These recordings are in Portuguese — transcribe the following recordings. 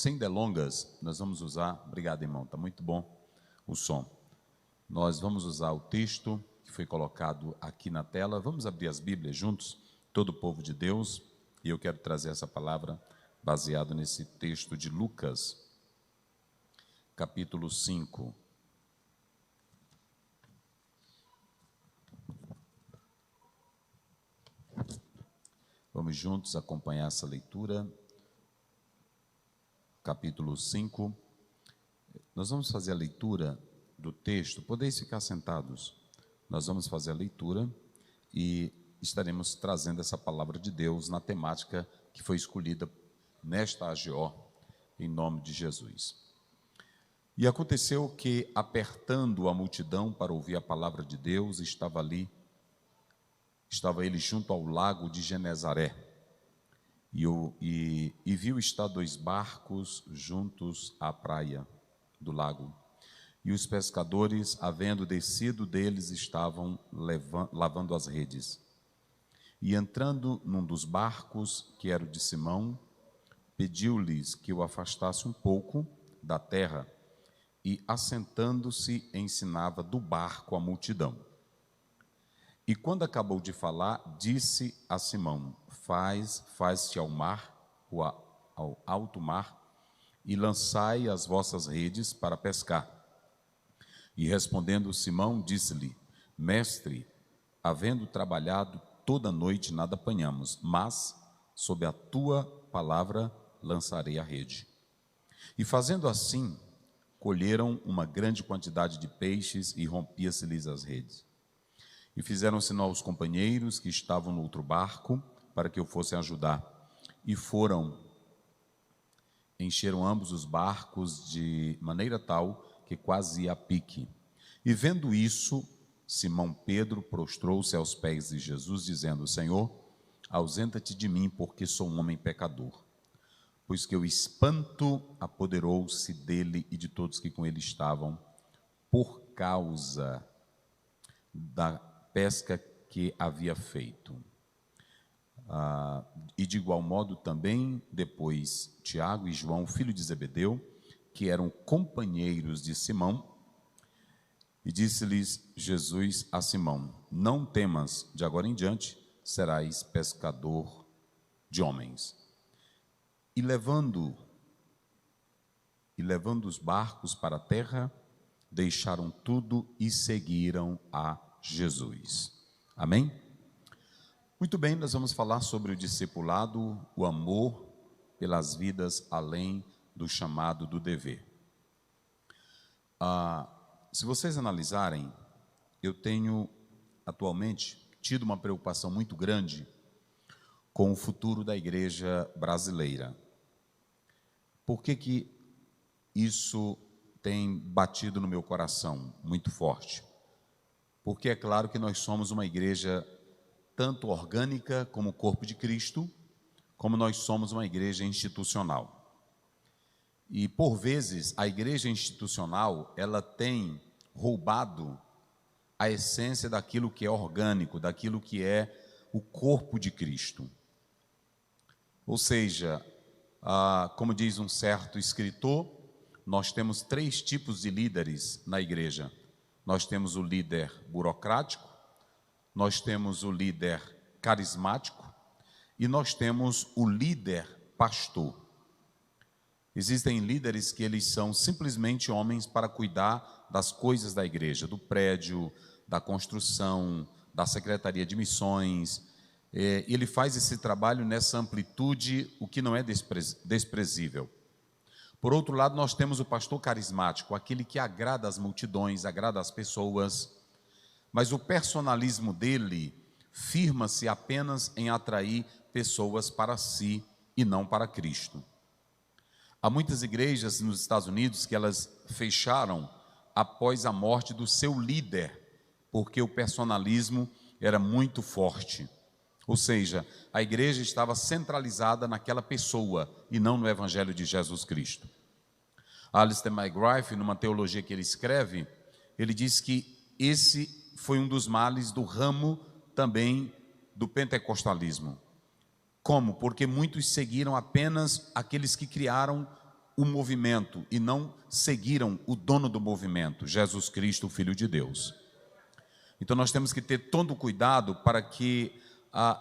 Sem delongas, nós vamos usar, obrigado irmão, está muito bom o som. Nós vamos usar o texto que foi colocado aqui na tela. Vamos abrir as Bíblias juntos, todo o povo de Deus, e eu quero trazer essa palavra baseado nesse texto de Lucas, capítulo 5. Vamos juntos acompanhar essa leitura. Capítulo 5. Nós vamos fazer a leitura do texto. Podeis ficar sentados. Nós vamos fazer a leitura e estaremos trazendo essa palavra de Deus na temática que foi escolhida nesta AGO, em nome de Jesus. E aconteceu que, apertando a multidão para ouvir a palavra de Deus, estava ele junto ao lago de Genezaré. E viu estar 2 barcos juntos à praia do lago. E os pescadores, havendo descido deles, estavam lavando as redes. E entrando num dos barcos, que era o de Simão, pediu-lhes que o afastasse um pouco da terra, e assentando-se ensinava do barco a multidão. E quando acabou de falar, disse a Simão: Faz-te ao mar, ao alto mar, e lançai as vossas redes para pescar. E respondendo Simão, disse-lhe: Mestre, havendo trabalhado toda a noite, nada apanhamos, mas sob a tua palavra lançarei a rede. E fazendo assim, colheram uma grande quantidade de peixes e rompia-se-lhes as redes. E fizeram sinal aos companheiros que estavam no outro barco, para que o fossem ajudar. E encheram ambos os barcos de maneira tal que quase ia a pique. E vendo isso, Simão Pedro prostrou-se aos pés de Jesus, dizendo: Senhor, ausenta-te de mim, porque sou um homem pecador. Pois que o espanto apoderou-se dele e de todos que com ele estavam, por causa da pesca que havia feito. E de igual modo também depois Tiago e João, filho de Zebedeu, que eram companheiros de Simão. E disse-lhes Jesus a Simão: Não temas, de agora em diante serás pescador de homens. E levando os barcos para a terra, deixaram tudo e seguiram a Jesus. Amém? Muito bem, nós vamos falar sobre o discipulado, o amor pelas vidas além do chamado do dever. Se vocês analisarem, eu tenho atualmente tido uma preocupação muito grande com o futuro da igreja brasileira. Por que isso tem batido no meu coração muito forte? Porque é claro que nós somos uma igreja tanto orgânica como o corpo de Cristo, como nós somos uma igreja institucional. E por vezes a igreja institucional, ela tem roubado a essência daquilo que é orgânico, daquilo que é o corpo de Cristo. Ou seja, como diz um certo escritor, nós temos 3 tipos de líderes na igreja. Nós temos o líder burocrático, nós temos o líder carismático e nós temos o líder pastor. Existem líderes que eles são simplesmente homens para cuidar das coisas da igreja, do prédio, da construção, da secretaria de missões. Ele faz esse trabalho nessa amplitude, o que não é desprezível. Por outro lado, nós temos o pastor carismático, aquele que agrada as multidões, agrada as pessoas, mas o personalismo dele firma-se apenas em atrair pessoas para si e não para Cristo. Há muitas igrejas nos Estados Unidos que elas fecharam após a morte do seu líder, porque o personalismo era muito forte. Ou seja, a igreja estava centralizada naquela pessoa e não no Evangelho de Jesus Cristo. Alistair McGrath, numa teologia que ele escreve, ele diz que esse foi um dos males do ramo também do pentecostalismo. Como? Porque muitos seguiram apenas aqueles que criaram o movimento e não seguiram o dono do movimento, Jesus Cristo, o Filho de Deus. Então nós temos que ter todo cuidado para que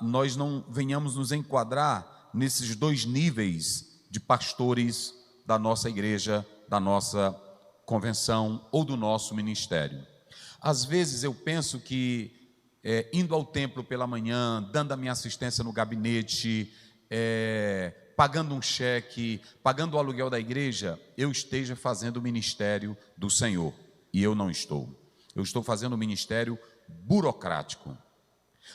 nós não venhamos nos enquadrar nesses dois níveis de pastores da nossa igreja, da nossa convenção ou do nosso ministério. Às vezes eu penso que indo ao templo pela manhã, dando a minha assistência no gabinete, pagando um cheque, pagando o aluguel da igreja, eu esteja fazendo o ministério do Senhor. E eu não estou. Eu estou fazendo o ministério burocrático.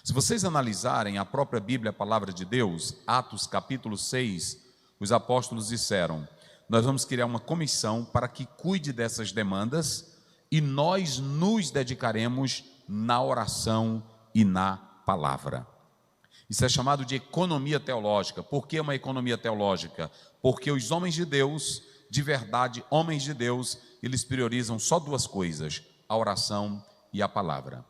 Se vocês analisarem a própria Bíblia, a palavra de Deus, Atos capítulo 6, os apóstolos disseram: nós vamos criar uma comissão para que cuide dessas demandas e nós nos dedicaremos na oração e na palavra. Isso é chamado de economia teológica. Por que uma economia teológica? Porque os homens de Deus, de verdade, homens de Deus, eles priorizam só duas coisas: a oração e a palavra.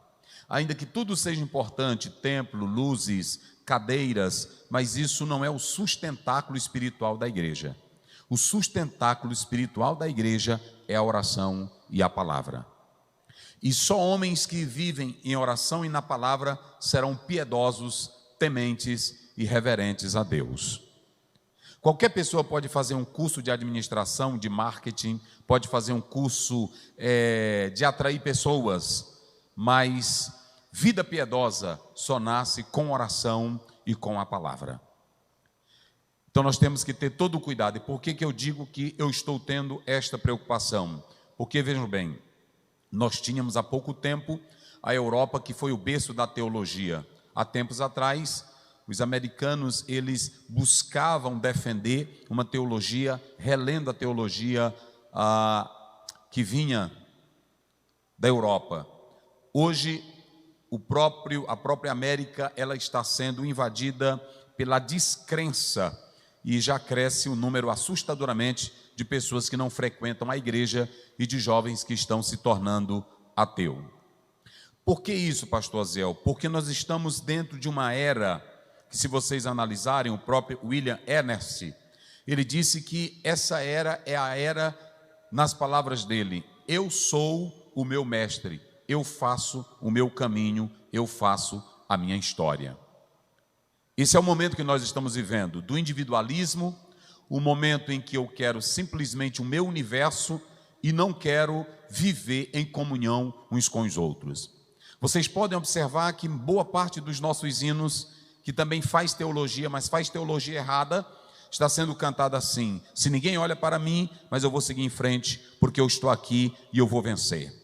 Ainda que tudo seja importante, templo, luzes, cadeiras, mas isso não é o sustentáculo espiritual da igreja. O sustentáculo espiritual da igreja é a oração e a palavra. E só homens que vivem em oração e na palavra serão piedosos, tementes e reverentes a Deus. Qualquer pessoa pode fazer um curso de administração, de marketing, pode fazer um curso de atrair pessoas, mas vida piedosa só nasce com oração e com a palavra. Então nós temos que ter todo o cuidado. E por que eu digo que eu estou tendo esta preocupação? Porque, vejam bem, nós tínhamos há pouco tempo a Europa, que foi o berço da teologia. Há tempos atrás, os americanos, eles buscavam defender uma teologia, relendo a teologia que vinha da Europa. Hoje, a própria América, ela está sendo invadida pela descrença e já cresce um número assustadoramente de pessoas que não frequentam a igreja e de jovens que estão se tornando ateus. Por que isso, pastor Aziel? Porque nós estamos dentro de uma era que, se vocês analisarem, o próprio William Ernest, ele disse que essa era é a era, nas palavras dele: eu sou o meu mestre, eu faço o meu caminho, eu faço a minha história. Esse é o momento que nós estamos vivendo, do individualismo, o momento em que eu quero simplesmente o meu universo e não quero viver em comunhão uns com os outros. Vocês podem observar que boa parte dos nossos hinos, que também faz teologia, mas faz teologia errada, está sendo cantada assim: se ninguém olha para mim, mas eu vou seguir em frente, porque eu estou aqui e eu vou vencer.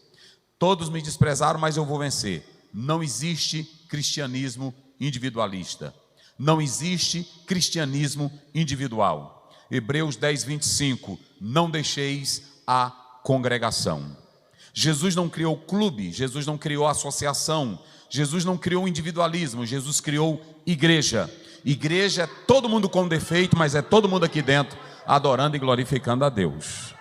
Todos me desprezaram, mas eu vou vencer. Não existe cristianismo individualista. Não existe cristianismo individual. Hebreus 10, 25. Não deixeis a congregação. Jesus não criou clube, Jesus não criou associação, Jesus não criou individualismo, Jesus criou igreja. Igreja é todo mundo com defeito, mas é todo mundo aqui dentro adorando e glorificando a Deus.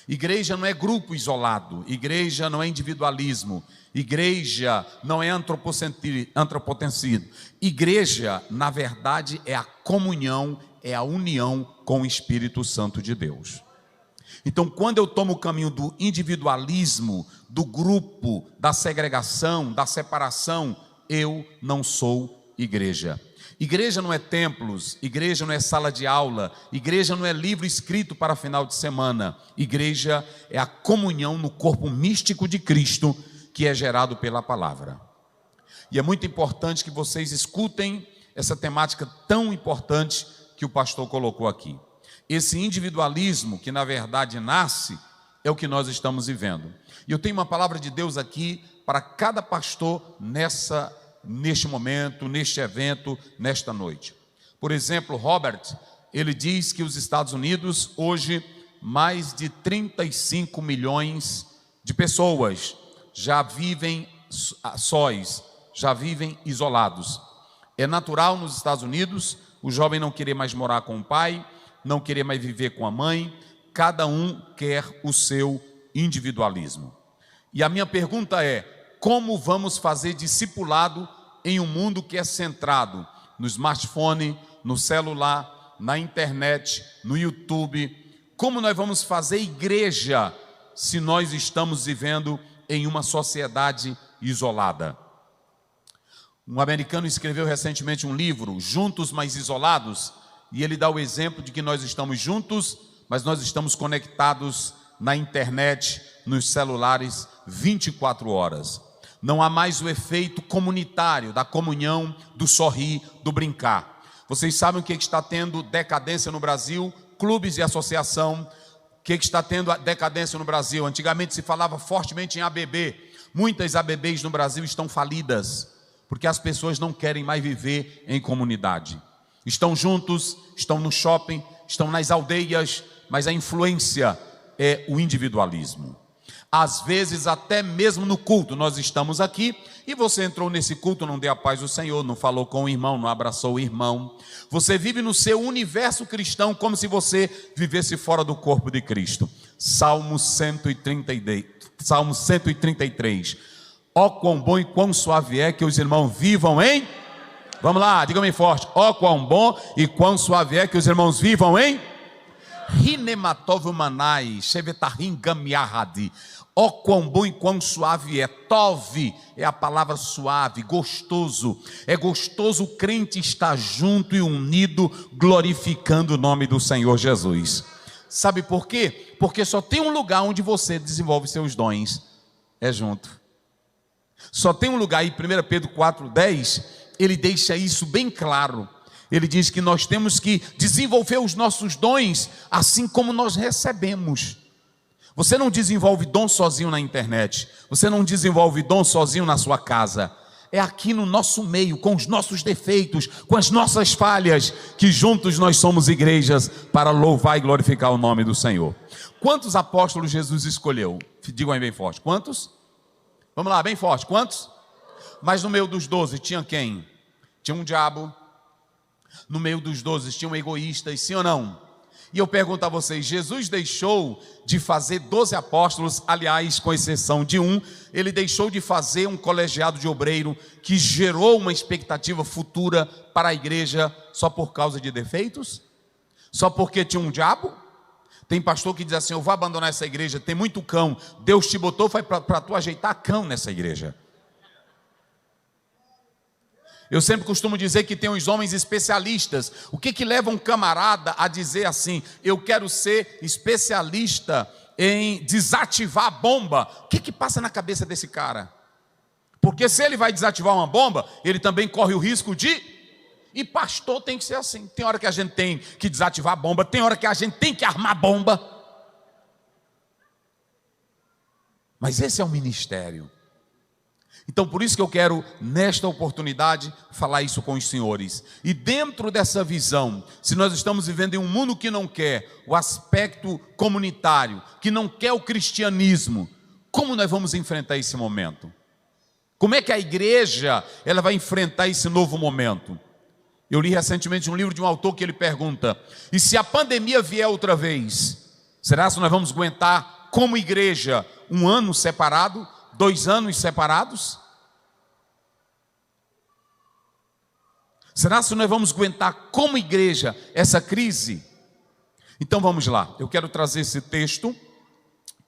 Igreja não é grupo isolado, igreja não é individualismo, igreja não é antropocentrismo. Igreja, na verdade, é a comunhão, é a união com o Espírito Santo de Deus. Então, quando eu tomo o caminho do individualismo, do grupo, da segregação, da separação, eu não sou igreja. Igreja não é templos, igreja não é sala de aula, igreja não é livro escrito para final de semana. Igreja é a comunhão no corpo místico de Cristo, que é gerado pela palavra. E é muito importante que vocês escutem essa temática tão importante que o pastor colocou aqui. Esse individualismo que na verdade nasce é o que nós estamos vivendo. E eu tenho uma palavra de Deus aqui para cada pastor neste momento, neste evento, nesta noite. Por exemplo, Robert, ele diz que os Estados Unidos hoje, mais de 35 milhões de pessoas já vivem sós, já vivem isolados. É natural nos Estados Unidos o jovem não querer mais morar com o pai, não querer mais viver com a mãe, cada um quer o seu individualismo. E a minha pergunta é: como vamos fazer discipulado em um mundo que é centrado no smartphone, no celular, na internet, no YouTube, Como nós vamos fazer igreja se nós estamos vivendo em uma sociedade isolada? Um americano escreveu recentemente um livro, Juntos Mas Isolados, e ele dá o exemplo de que nós estamos juntos, mas nós estamos conectados na internet, nos celulares, 24 horas. Não há mais o efeito comunitário, da comunhão, do sorrir, do brincar. Vocês sabem o que está tendo decadência no Brasil? Clubes de associação. O que está tendo decadência no Brasil? Antigamente se falava fortemente em ABB. Muitas ABBs no Brasil estão falidas, porque as pessoas não querem mais viver em comunidade. Estão juntos, estão no shopping, estão nas aldeias, mas a influência é o individualismo. Às vezes até mesmo no culto, nós estamos aqui e você entrou nesse culto, não deu a paz do Senhor, não falou com o irmão, não abraçou o irmão. Você vive no seu universo cristão como se você vivesse fora do corpo de Cristo. Salmo 133. Ó quão bom e quão suave é que os irmãos vivam em... Vamos lá, diga bem forte. Ó quão bom e quão suave é que os irmãos vivam em... Rinematov manai, shevetahim gamiahadi. Ó quão bom e quão suave é. Tov é a palavra suave, gostoso. É gostoso o crente estar junto e unido, glorificando o nome do Senhor Jesus. Sabe por quê? Porque só tem um lugar onde você desenvolve seus dons, é junto. Só tem um lugar aí, 1 Pedro 4,10, ele deixa isso bem claro. Ele diz que nós temos que desenvolver os nossos dons assim como nós recebemos. Você não desenvolve dom sozinho na internet. Você não desenvolve dom sozinho na sua casa. É aqui no nosso meio, com os nossos defeitos, com as nossas falhas, que juntos nós somos igrejas para louvar e glorificar o nome do Senhor. Quantos apóstolos Jesus escolheu? Digam aí bem forte. Quantos? Vamos lá, bem forte. Quantos? Mas no meio dos 12 tinha quem? Tinha um diabo. No meio dos 12 tinham egoístas, sim ou não? E eu pergunto a vocês, Jesus deixou de fazer 12 apóstolos, aliás, com exceção de um, ele deixou de fazer um colegiado de obreiro que gerou uma expectativa futura para a igreja só por causa de defeitos? Só porque tinha um diabo? Tem pastor que diz assim, eu vou abandonar essa igreja, tem muito cão, Deus te botou para tu ajeitar cão nessa igreja. Eu sempre costumo dizer que tem uns homens especialistas. O que leva um camarada a dizer assim, eu quero ser especialista em desativar a bomba? O que passa na cabeça desse cara? Porque se ele vai desativar uma bomba, ele também corre o risco de... E pastor tem que ser assim. Tem hora que a gente tem que desativar a bomba, tem hora que a gente tem que armar bomba. Mas esse é o ministério. Então por isso que eu quero nesta oportunidade falar isso com os senhores. E dentro dessa visão, se nós estamos vivendo em um mundo que não quer o aspecto comunitário, que não quer o cristianismo, como nós vamos enfrentar esse momento? Como é que a igreja ela vai enfrentar esse novo momento? Eu li recentemente um livro de um autor que ele pergunta, e se a pandemia vier outra vez, será que nós vamos aguentar como igreja 1 ano separado? 2 anos separados? Será que nós vamos aguentar como igreja essa crise? Então vamos lá, eu quero trazer esse texto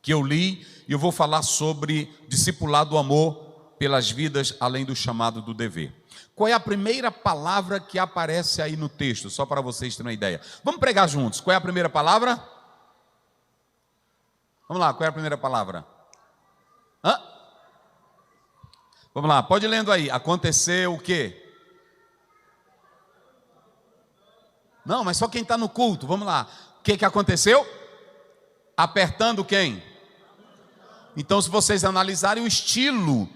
que eu li e eu vou falar sobre discipulado do amor pelas vidas além do chamado do dever. Qual é a primeira palavra que aparece aí no texto? Só para vocês terem uma ideia. Vamos pregar juntos. Qual é a primeira palavra? Vamos lá, qual é a primeira palavra? Hã? Vamos lá, pode ir lendo aí. Aconteceu o quê? Não, mas só quem está no culto. Vamos lá. O que aconteceu? Apertando quem? Então, se vocês analisarem o estilo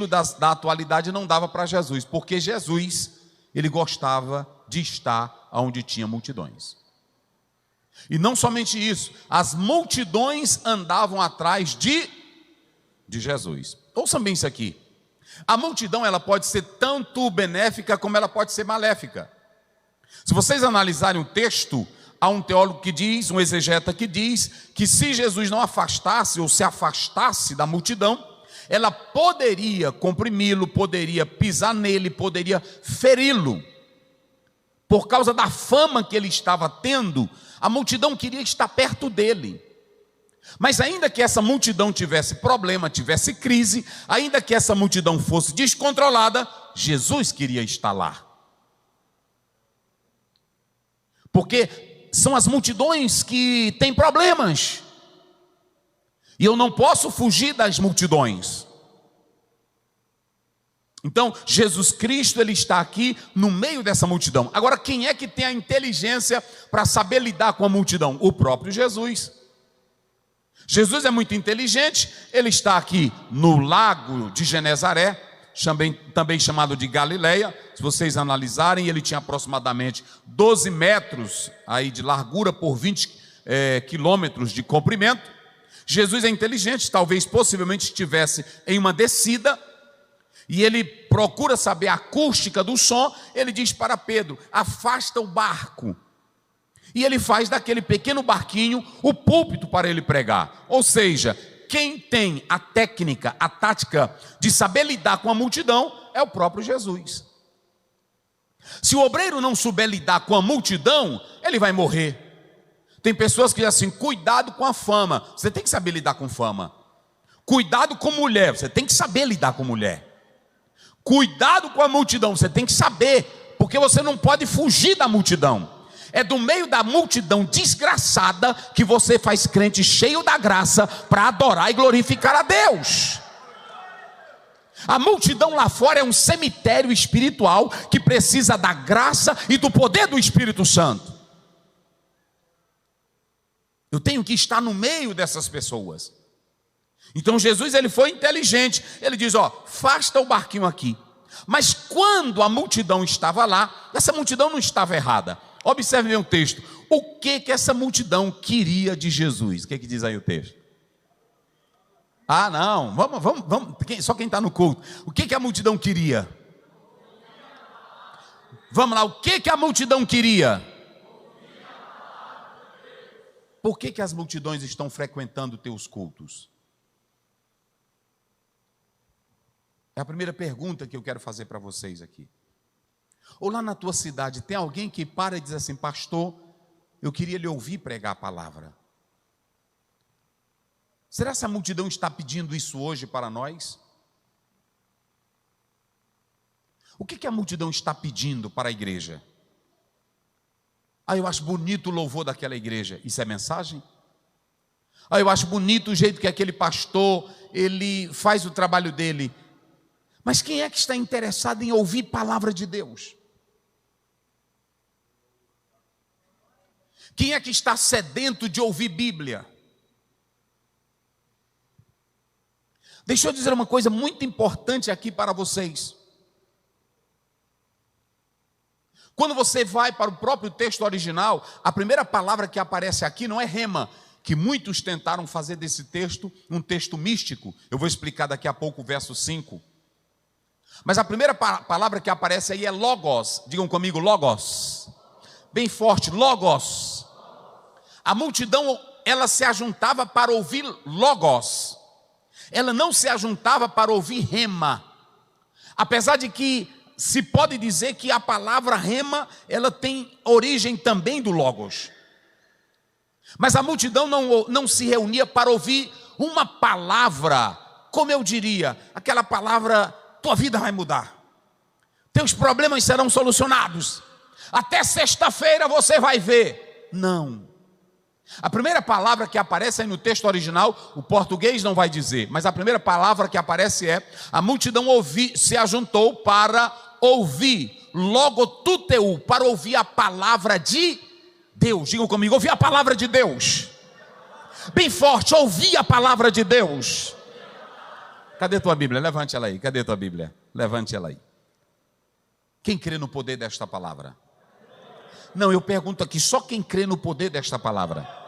da atualidade não dava para Jesus, porque Jesus, ele gostava de estar onde tinha multidões. E não somente isso, as multidões andavam atrás de Jesus. Ouçam bem isso aqui. A multidão ela pode ser tanto benéfica como ela pode ser maléfica. Se vocês analisarem o texto, há um teólogo que diz, um exegeta que diz, que se Jesus não afastasse ou se afastasse da multidão, ela poderia comprimi-lo, poderia pisar nele, poderia feri-lo. Por causa da fama que ele estava tendo, A multidão queria estar perto dele. Mas ainda que essa multidão tivesse problema, tivesse crise, ainda que essa multidão fosse descontrolada, Jesus queria estar lá. Porque são as multidões que têm problemas. E eu não posso fugir das multidões. Então, Jesus Cristo, ele está aqui no meio dessa multidão. Agora, quem é que tem a inteligência para saber lidar com a multidão? O próprio Jesus. Jesus é muito inteligente, ele está aqui no lago de Genezaré, também chamado de Galileia. Se vocês analisarem, ele tinha aproximadamente 12 metros aí de largura por 20 quilômetros de comprimento. Jesus é inteligente, talvez possivelmente estivesse em uma descida, e ele procura saber a acústica do som. Ele diz para Pedro: afasta o barco. E ele faz daquele pequeno barquinho o púlpito para ele pregar. Ou seja, quem tem a técnica, a tática de saber lidar com a multidão é o próprio Jesus. Se o obreiro não souber lidar com a multidão, ele vai morrer. Tem pessoas que dizem assim: cuidado com a fama. Você tem que saber lidar com fama. Cuidado com mulher. Você tem que saber lidar com mulher. Cuidado com a multidão. Você tem que saber, porque você não pode fugir da multidão. É do meio da multidão desgraçada que você faz crente cheio da graça para adorar e glorificar a Deus. A multidão lá fora é um cemitério espiritual que precisa da graça e do poder do Espírito Santo. Eu tenho que estar no meio dessas pessoas. Então Jesus, ele foi inteligente. Ele diz: afasta o barquinho aqui. Mas quando a multidão estava lá, essa multidão não estava errada. Observe bem o texto. O que essa multidão queria de Jesus? O que diz aí o texto? Ah, não, vamos. Só quem está no culto. O que a multidão queria? Vamos lá, o que a multidão queria? Por que as multidões estão frequentando teus cultos? É a primeira pergunta que eu quero fazer para vocês aqui. Ou lá na tua cidade, tem alguém que para e diz assim: pastor, eu queria lhe ouvir pregar a palavra. Será que essa multidão está pedindo isso hoje para nós? O que a multidão está pedindo para a igreja? Eu acho bonito o louvor daquela igreja. Isso é mensagem? Eu acho bonito o jeito que aquele pastor, ele faz o trabalho dele. Mas quem é que está interessado em ouvir palavra de Deus? Quem é que está sedento de ouvir Bíblia? Deixa eu dizer uma coisa muito importante aqui para vocês. Quando você vai para o próprio texto original, a primeira palavra que aparece aqui não é rema, que muitos tentaram fazer desse texto um texto místico. Eu vou explicar daqui a pouco o verso 5. Mas a primeira palavra que aparece aí é logos. Digam comigo, logos. Bem forte, logos. A multidão, ela se ajuntava para ouvir logos. Ela não se ajuntava para ouvir rema. Apesar de que se pode dizer que a palavra rema, ela tem origem também do logos. Mas a multidão não se reunia para ouvir uma palavra, como eu diria, aquela palavra: tua vida vai mudar, teus problemas serão solucionados, até sexta-feira você vai ver. Não. A primeira palavra que aparece aí no texto original, o português não vai dizer, mas a primeira palavra que aparece é: a multidão se ajuntou para ouvir, logotuteu, para ouvir a palavra de Deus. Digam comigo, ouvir a palavra de Deus. Bem forte, ouvir a palavra de Deus. Cadê tua Bíblia? Levante ela aí. Cadê tua Bíblia? Levante ela aí. Quem crê no poder desta palavra? Não, eu pergunto aqui, só quem crê no poder desta palavra?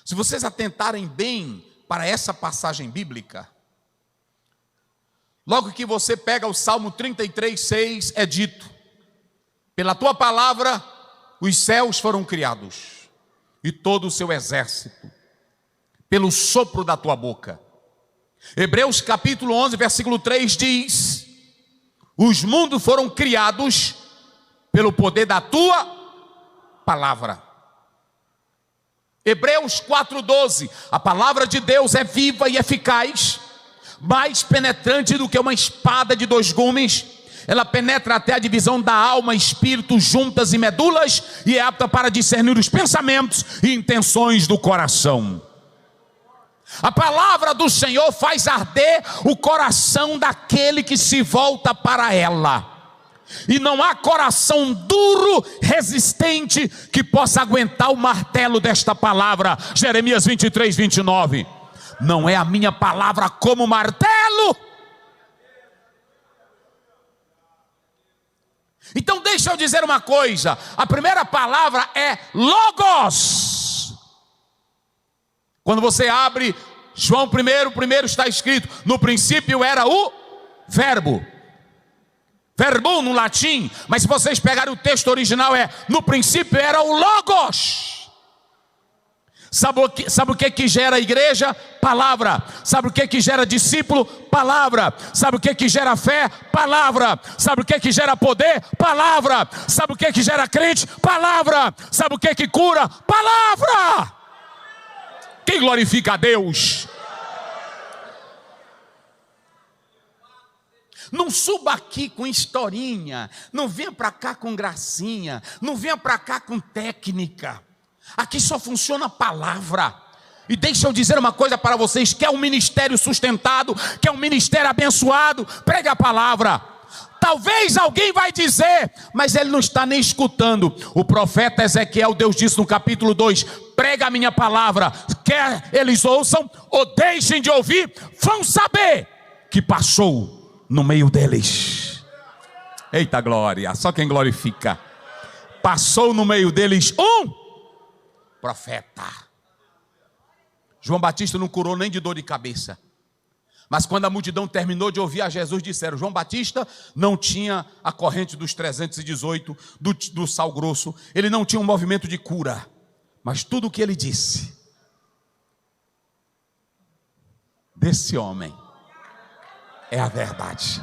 Se vocês atentarem bem para essa passagem bíblica, logo que você pega o Salmo 33:6, é dito: pela tua palavra os céus foram criados, e todo o seu exército, pelo sopro da tua boca. Hebreus capítulo 11, versículo 3 diz: os mundos foram criados pelo poder da tua palavra. Hebreus 4:12, a palavra de Deus é viva e eficaz, mais penetrante do que uma espada de 2 gumes, ela penetra até a divisão da alma, espírito, juntas e medulas, e é apta para discernir os pensamentos e intenções do coração. A palavra do Senhor faz arder o coração daquele que se volta para ela. E não há coração duro, resistente, que possa aguentar o martelo desta palavra. Jeremias 23:29. Não é a minha palavra como martelo? Então deixa eu dizer uma coisa. A primeira palavra é logos. Quando você abre João 1 está escrito: no princípio era o verbo. Verbum no latim, mas se vocês pegarem o texto original no princípio era o logos. Sabe o que gera a igreja? Palavra. Sabe o que gera discípulo? Palavra. Sabe o que gera fé? Palavra. Sabe o que gera poder? Palavra. Sabe o que gera crente? Palavra. Sabe o que cura? Palavra. Quem glorifica a Deus? Não suba aqui com historinha, não venha para cá com gracinha, não venha para cá com técnica. Aqui só funciona a palavra. E deixa eu dizer uma coisa para vocês: quer um ministério sustentado, quer um ministério abençoado, pregue a palavra. Talvez alguém vai dizer, mas ele não está nem escutando. O profeta Ezequiel, Deus disse no capítulo 2, prega a minha palavra, quer eles ouçam ou deixem de ouvir, vão saber que passou no meio deles. Eita glória, só quem glorifica. Passou no meio deles um profeta. João Batista não curou nem de dor de cabeça. Mas quando a multidão terminou de ouvir a Jesus, disseram: João Batista não tinha a corrente dos 318 do sal grosso, ele não tinha um movimento de cura, mas tudo o que ele disse desse homem é a verdade.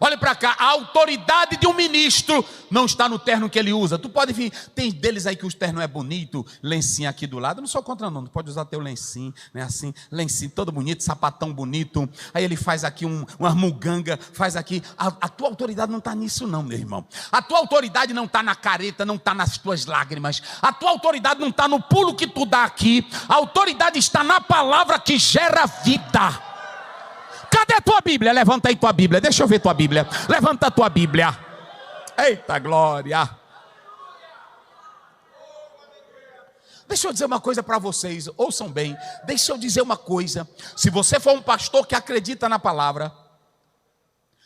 Olha para cá, a autoridade de um ministro não está no terno que ele usa. Tu pode vir, tem deles aí que o terno é bonito, lencinho aqui do lado. Eu não sou contra não, tu pode usar teu lencinho, né, assim, lencinho todo bonito, sapatão bonito. Aí ele faz aqui uma muganga, faz aqui. A tua autoridade não está nisso não, meu irmão. A tua autoridade não está na careta, não está nas tuas lágrimas. A tua autoridade não está no pulo que tu dá aqui. A autoridade está na palavra que gera vida. Cadê a tua Bíblia? Levanta aí tua Bíblia, deixa eu ver tua Bíblia. Levanta a tua Bíblia. Eita glória. Deixa eu dizer uma coisa para vocês, ouçam bem. Deixa eu dizer uma coisa. Se você for um pastor que acredita na palavra.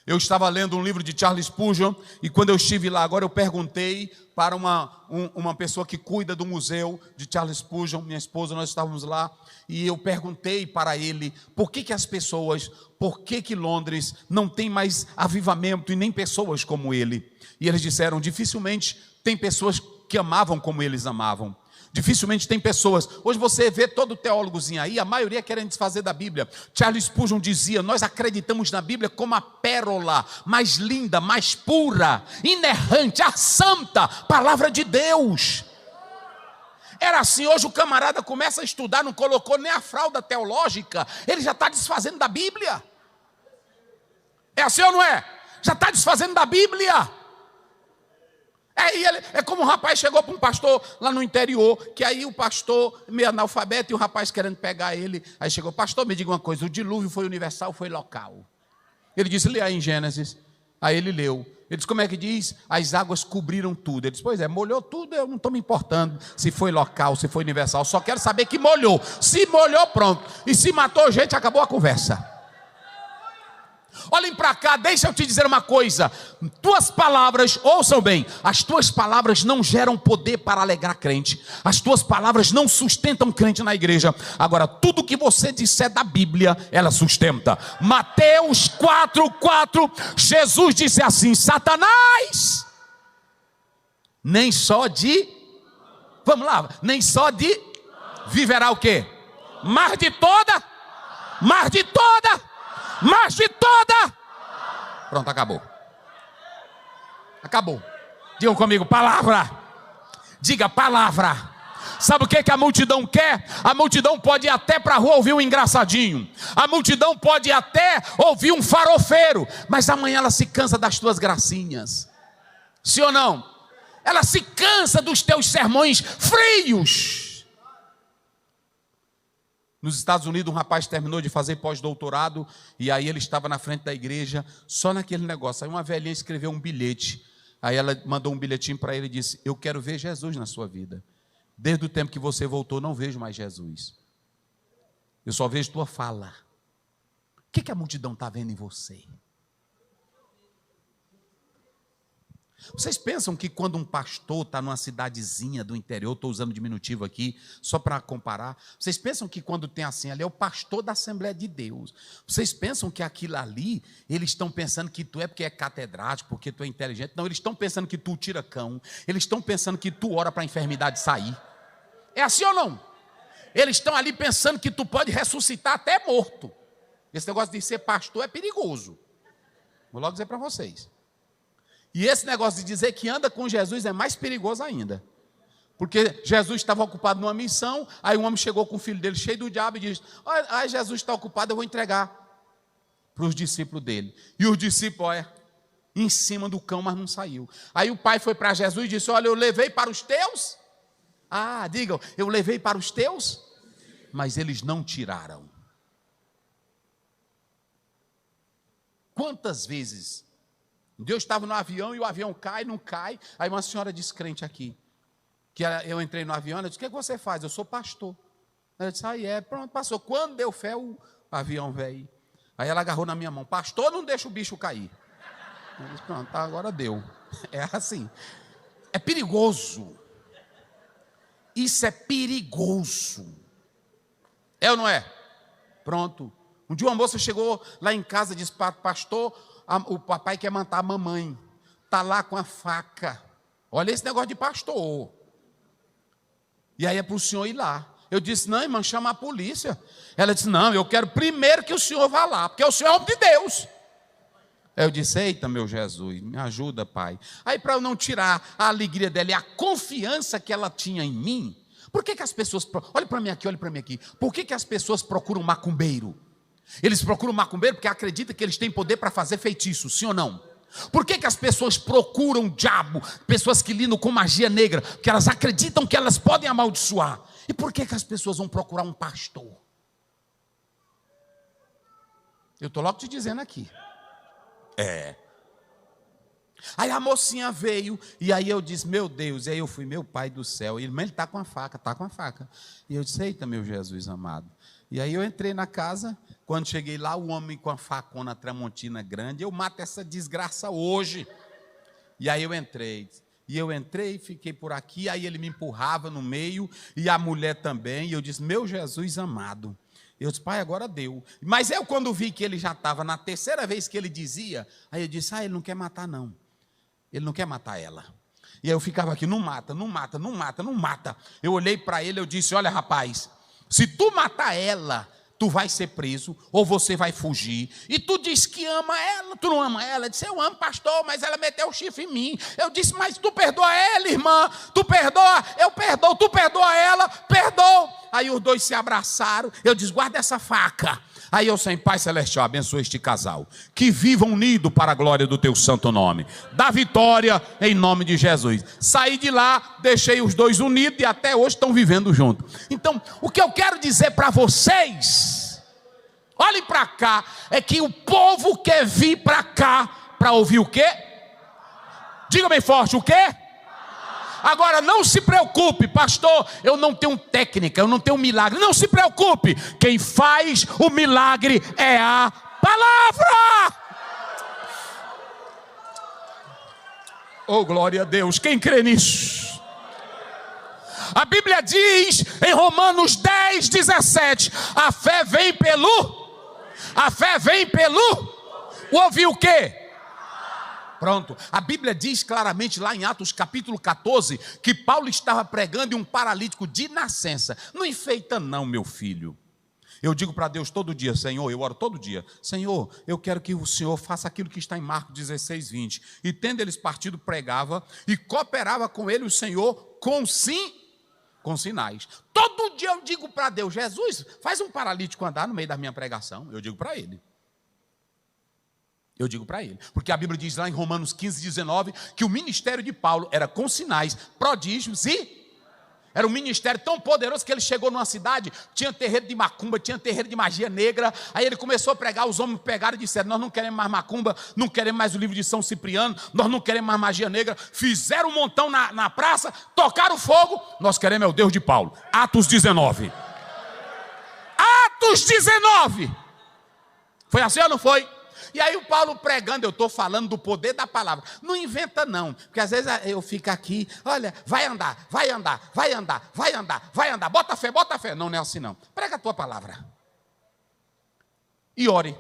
Eu estava lendo um livro de Charles Spurgeon, e quando eu estive lá agora, eu perguntei para uma pessoa que cuida do museu de Charles Spurgeon, minha esposa, nós estávamos lá, e eu perguntei para ele, por que Londres não tem mais avivamento e nem pessoas como ele? E eles disseram, dificilmente tem pessoas que amavam como eles amavam. Dificilmente tem pessoas, hoje você vê todo teólogozinho aí, a maioria querendo desfazer da Bíblia. Charles Spurgeon dizia, nós acreditamos na Bíblia como a pérola mais linda, mais pura, inerrante, a santa palavra de Deus. Era assim, hoje o camarada começa a estudar, não colocou nem a fralda teológica, ele já está desfazendo da Bíblia. É assim ou não é? Já está desfazendo da Bíblia. É como um rapaz chegou para um pastor lá no interior, que aí o pastor meio analfabeto e o rapaz querendo pegar ele, aí chegou, pastor, me diga uma coisa, o dilúvio foi universal, foi local? Ele disse, lê aí em Gênesis. Aí ele leu, ele disse, como é que diz? As águas cobriram tudo. Ele disse, pois é, molhou tudo, eu não estou me importando se foi local, se foi universal, só quero saber que molhou. Se molhou, pronto, e se matou gente, acabou a conversa. Olhem para cá, deixa eu te dizer uma coisa. Tuas palavras, ouçam bem, as tuas palavras não geram poder para alegrar crente. As tuas palavras não sustentam crente na igreja. Agora, tudo que você disser da Bíblia, ela sustenta. Mateus 4:4, Jesus disse assim, Satanás, nem só de, nem só de, viverá o quê? Mas de toda. Pronto, acabou. Acabou. Digam comigo, palavra. Diga palavra. Sabe o que a multidão quer? A multidão pode ir até para a rua ouvir um engraçadinho. A multidão pode ir até ouvir um farofeiro. Mas amanhã ela se cansa das tuas gracinhas. Sim ou não? Ela se cansa dos teus sermões frios. Nos Estados Unidos, um rapaz terminou de fazer pós-doutorado. E aí ele estava na frente da igreja, só naquele negócio. Aí uma velhinha escreveu um bilhete. Aí ela mandou um bilhetinho para ele e disse: eu quero ver Jesus na sua vida. Desde o tempo que você voltou, não vejo mais Jesus. Eu só vejo tua fala. O que a multidão está vendo em você? Vocês pensam que quando um pastor está numa cidadezinha do interior, estou usando diminutivo aqui, só para comparar, vocês pensam que quando tem assim, ali é o pastor da Assembleia de Deus, vocês pensam que aquilo ali, eles estão pensando que tu é porque é catedrático, porque tu é inteligente? Não, eles estão pensando que tu tira cão, eles estão pensando que tu ora para a enfermidade sair. É assim ou não? Eles estão ali pensando que tu pode ressuscitar até morto. Esse negócio de ser pastor é perigoso. Vou logo dizer para vocês. E esse negócio de dizer que anda com Jesus é mais perigoso ainda. Porque Jesus estava ocupado numa missão, aí um homem chegou com o filho dele cheio do diabo e disse: olha, Jesus está ocupado, eu vou entregar para os discípulos dele. E os discípulos, olha, em cima do cão, mas não saiu. Aí o pai foi para Jesus e disse: olha, eu levei para os teus. Ah, digam, eu levei para os teus, mas eles não tiraram. Quantas vezes Deus estava no avião e o avião cai, não cai. Aí uma senhora descrente aqui, que eu entrei no avião, ela disse: o que você faz? Eu sou pastor. Ela disse: pronto, passou. Quando deu fé, o avião veio. Aí ela agarrou na minha mão: pastor, não deixa o bicho cair. Eu disse: pronto, agora deu. É assim, é perigoso. Isso é perigoso. É ou não é? Pronto. Um dia uma moça chegou lá em casa e disse: pastor, o papai quer matar a mamãe. Está lá com a faca. Olha esse negócio de pastor. E aí é para o senhor ir lá. Eu disse: não, irmã, chama a polícia. Ela disse: não, eu quero primeiro que o senhor vá lá, porque o senhor é homem de Deus. Eu disse: eita, meu Jesus, me ajuda, pai. Aí, para eu não tirar a alegria dela e a confiança que ela tinha em mim, por que as pessoas... olha para mim aqui. Por que as pessoas procuram macumbeiro? Eles procuram macumbeiro porque acreditam que eles têm poder para fazer feitiço, sim ou não? Por que as pessoas procuram diabo, pessoas que lidam com magia negra? Porque elas acreditam que elas podem amaldiçoar. E por que as pessoas vão procurar um pastor? Eu estou logo te dizendo aqui. Aí a mocinha veio, e aí eu disse: meu Deus, e aí eu fui: meu pai do céu, ele está com a faca, e eu disse: eita, meu Jesus amado. E aí eu entrei na casa, quando cheguei lá, o homem com a facona tramontina grande: eu mato essa desgraça hoje. E aí eu entrei, fiquei por aqui, aí ele me empurrava no meio, e a mulher também, e eu disse: meu Jesus amado. Eu disse: pai, agora deu. Mas eu, quando vi que ele já estava na terceira vez que ele dizia, aí eu disse: ele não quer matar, não. Ele não quer matar ela. E aí eu ficava aqui: não mata. Eu olhei para ele, eu disse: olha, rapaz, se tu matar ela, tu vai ser preso, ou você vai fugir. E tu diz que ama ela, tu não ama ela? Eu disse: eu amo, pastor, mas ela meteu o chifre em mim. Eu disse: mas tu perdoa ela, irmã? Tu perdoa? Eu perdoo. Tu perdoa ela? Perdoo. Aí os dois se abraçaram. Eu disse: guarda essa faca. Aí eu, sem Pai Celestial, abençoa este casal, que vivam unido para a glória do teu santo nome. Dá vitória em nome de Jesus. Saí de lá, deixei os dois unidos e até hoje estão vivendo juntos. Então, o que eu quero dizer para vocês, olhem para cá, é que o povo quer vir para cá para ouvir o quê? Diga bem forte: o quê? Agora não se preocupe, pastor, eu não tenho técnica, eu não tenho milagre. Não se preocupe, quem faz o milagre é a palavra. Oh, glória a Deus, quem crê nisso? A Bíblia diz em Romanos 10:17, a fé vem pelo ouvir o quê? Pronto, a Bíblia diz claramente lá em Atos capítulo 14, que Paulo estava pregando e um paralítico de nascença. Não enfeita não, meu filho. Eu digo para Deus todo dia, Senhor, eu oro todo dia, Senhor, eu quero que o Senhor faça aquilo que está em Marcos 16, 20. E tendo eles partido, pregava e cooperava com ele o Senhor com sinais. Todo dia eu digo para Deus, Jesus, faz um paralítico andar no meio da minha pregação. Eu digo para ele. Porque a Bíblia diz lá em Romanos 15, 19, que o ministério de Paulo era com sinais, prodígios e... Era um ministério tão poderoso que ele chegou numa cidade, tinha terreiro de macumba, tinha terreiro de magia negra. Aí ele começou a pregar, os homens pegaram e disseram: nós não queremos mais macumba, não queremos mais o livro de São Cipriano, nós não queremos mais magia negra. Fizeram um montão na praça, tocaram fogo, nós queremos é o Deus de Paulo. Atos 19. Atos 19. Foi assim ou não foi? E aí o Paulo pregando, eu estou falando do poder da palavra. Não inventa não, porque às vezes eu fico aqui, olha, vai andar, vai andar, vai andar, vai andar, vai andar, bota fé, bota fé. Não, não é assim não. Prega a tua palavra. E ore.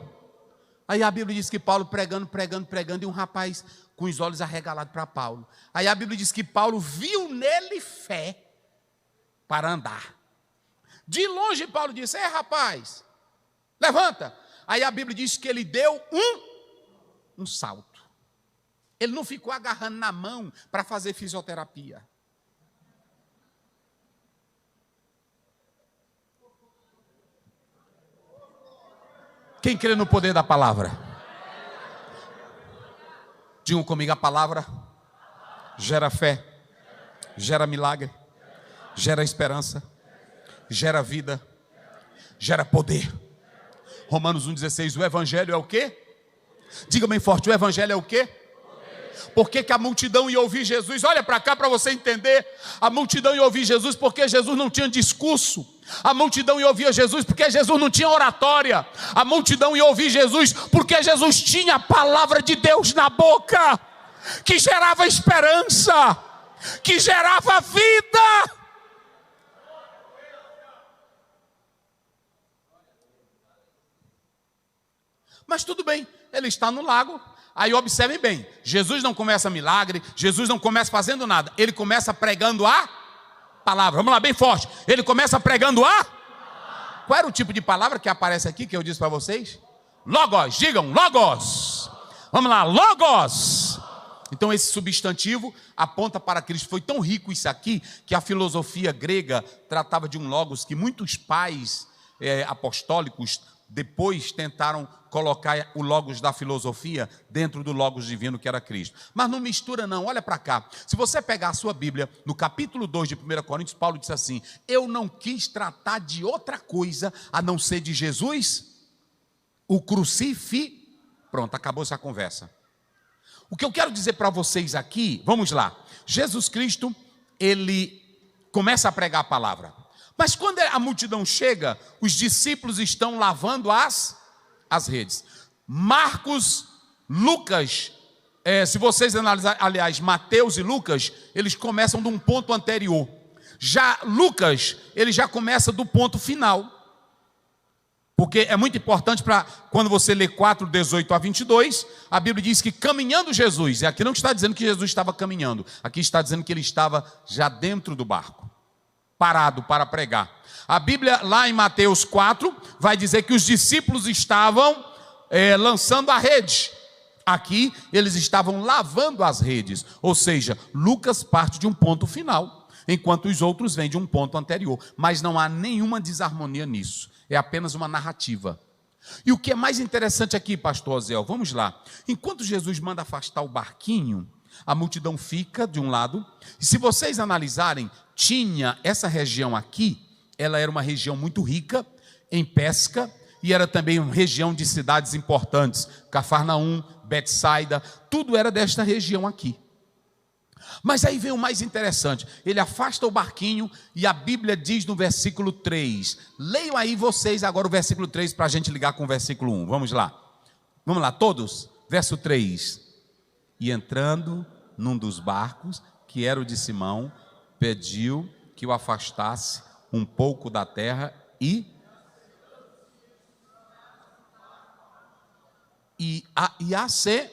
Aí a Bíblia diz que Paulo pregando, e um rapaz com os olhos arregalados para Paulo. Aí a Bíblia diz que Paulo viu nele fé para andar. De longe Paulo disse: rapaz, levanta. Aí a Bíblia diz que ele deu um salto. Ele não ficou agarrando na mão para fazer fisioterapia. Quem crê no poder da palavra? Digam comigo: a palavra gera fé, gera milagre, gera esperança, gera vida, gera poder. Romanos 1,16, o evangelho é o quê? Diga bem forte, o evangelho é o quê? Por que a multidão ia ouvir Jesus? Olha para cá para você entender. A multidão ia ouvir Jesus porque Jesus não tinha discurso. A multidão ia ouvir Jesus porque Jesus não tinha oratória. A multidão ia ouvir Jesus porque Jesus tinha a palavra de Deus na boca, que gerava esperança, que gerava vida. Mas tudo bem, ele está no lago. Aí observem bem, Jesus não começa milagre, Jesus não começa fazendo nada, ele começa pregando a palavra. Vamos lá, bem forte. Ele começa pregando a... Qual era o tipo de palavra que aparece aqui, que eu disse para vocês? Logos, digam, logos. Vamos lá, logos. Então esse substantivo aponta para Cristo. Foi tão rico isso aqui, que a filosofia grega tratava de um logos que muitos pais apostólicos depois tentaram colocar o logos da filosofia dentro do logos divino que era Cristo. Mas não mistura não, olha para cá. Se você pegar a sua Bíblia, no capítulo 2 de 1 Coríntios, Paulo disse assim: eu não quis tratar de outra coisa a não ser de Jesus, o crucificado. Pronto, acabou essa conversa. O que eu quero dizer para vocês aqui, vamos lá. Jesus Cristo, ele começa a pregar a palavra. Mas quando a multidão chega, os discípulos estão lavando as redes. Marcos, Lucas, se vocês analisarem, aliás, Mateus e Lucas, eles começam de um ponto anterior. Já Lucas, ele já começa do ponto final. Porque é muito importante para, quando você lê 4, 18 a 22, a Bíblia diz que caminhando Jesus, e aqui não está dizendo que Jesus estava caminhando, aqui está dizendo que ele estava já dentro do barco, parado para pregar. A Bíblia lá em Mateus 4 vai dizer que os discípulos estavam lançando a rede. Aqui eles estavam lavando as redes. Ou seja, Lucas parte de um ponto final, enquanto os outros vêm de um ponto anterior. Mas não há nenhuma desarmonia nisso. É apenas uma narrativa. E o que é mais interessante aqui, pastor Oziel, vamos lá. Enquanto Jesus manda afastar o barquinho, a multidão fica de um lado. E se vocês analisarem, tinha essa região aqui, ela era uma região muito rica em pesca, e era também uma região de cidades importantes, Cafarnaum, Betsaida, tudo era desta região aqui. Mas aí vem o mais interessante, ele afasta o barquinho, e a Bíblia diz no versículo 3, leiam aí vocês agora o versículo 3, para a gente ligar com o versículo 1, vamos lá, todos, verso 3, e entrando num dos barcos, que era o de Simão, pediu que o afastasse um pouco da terra e a ser,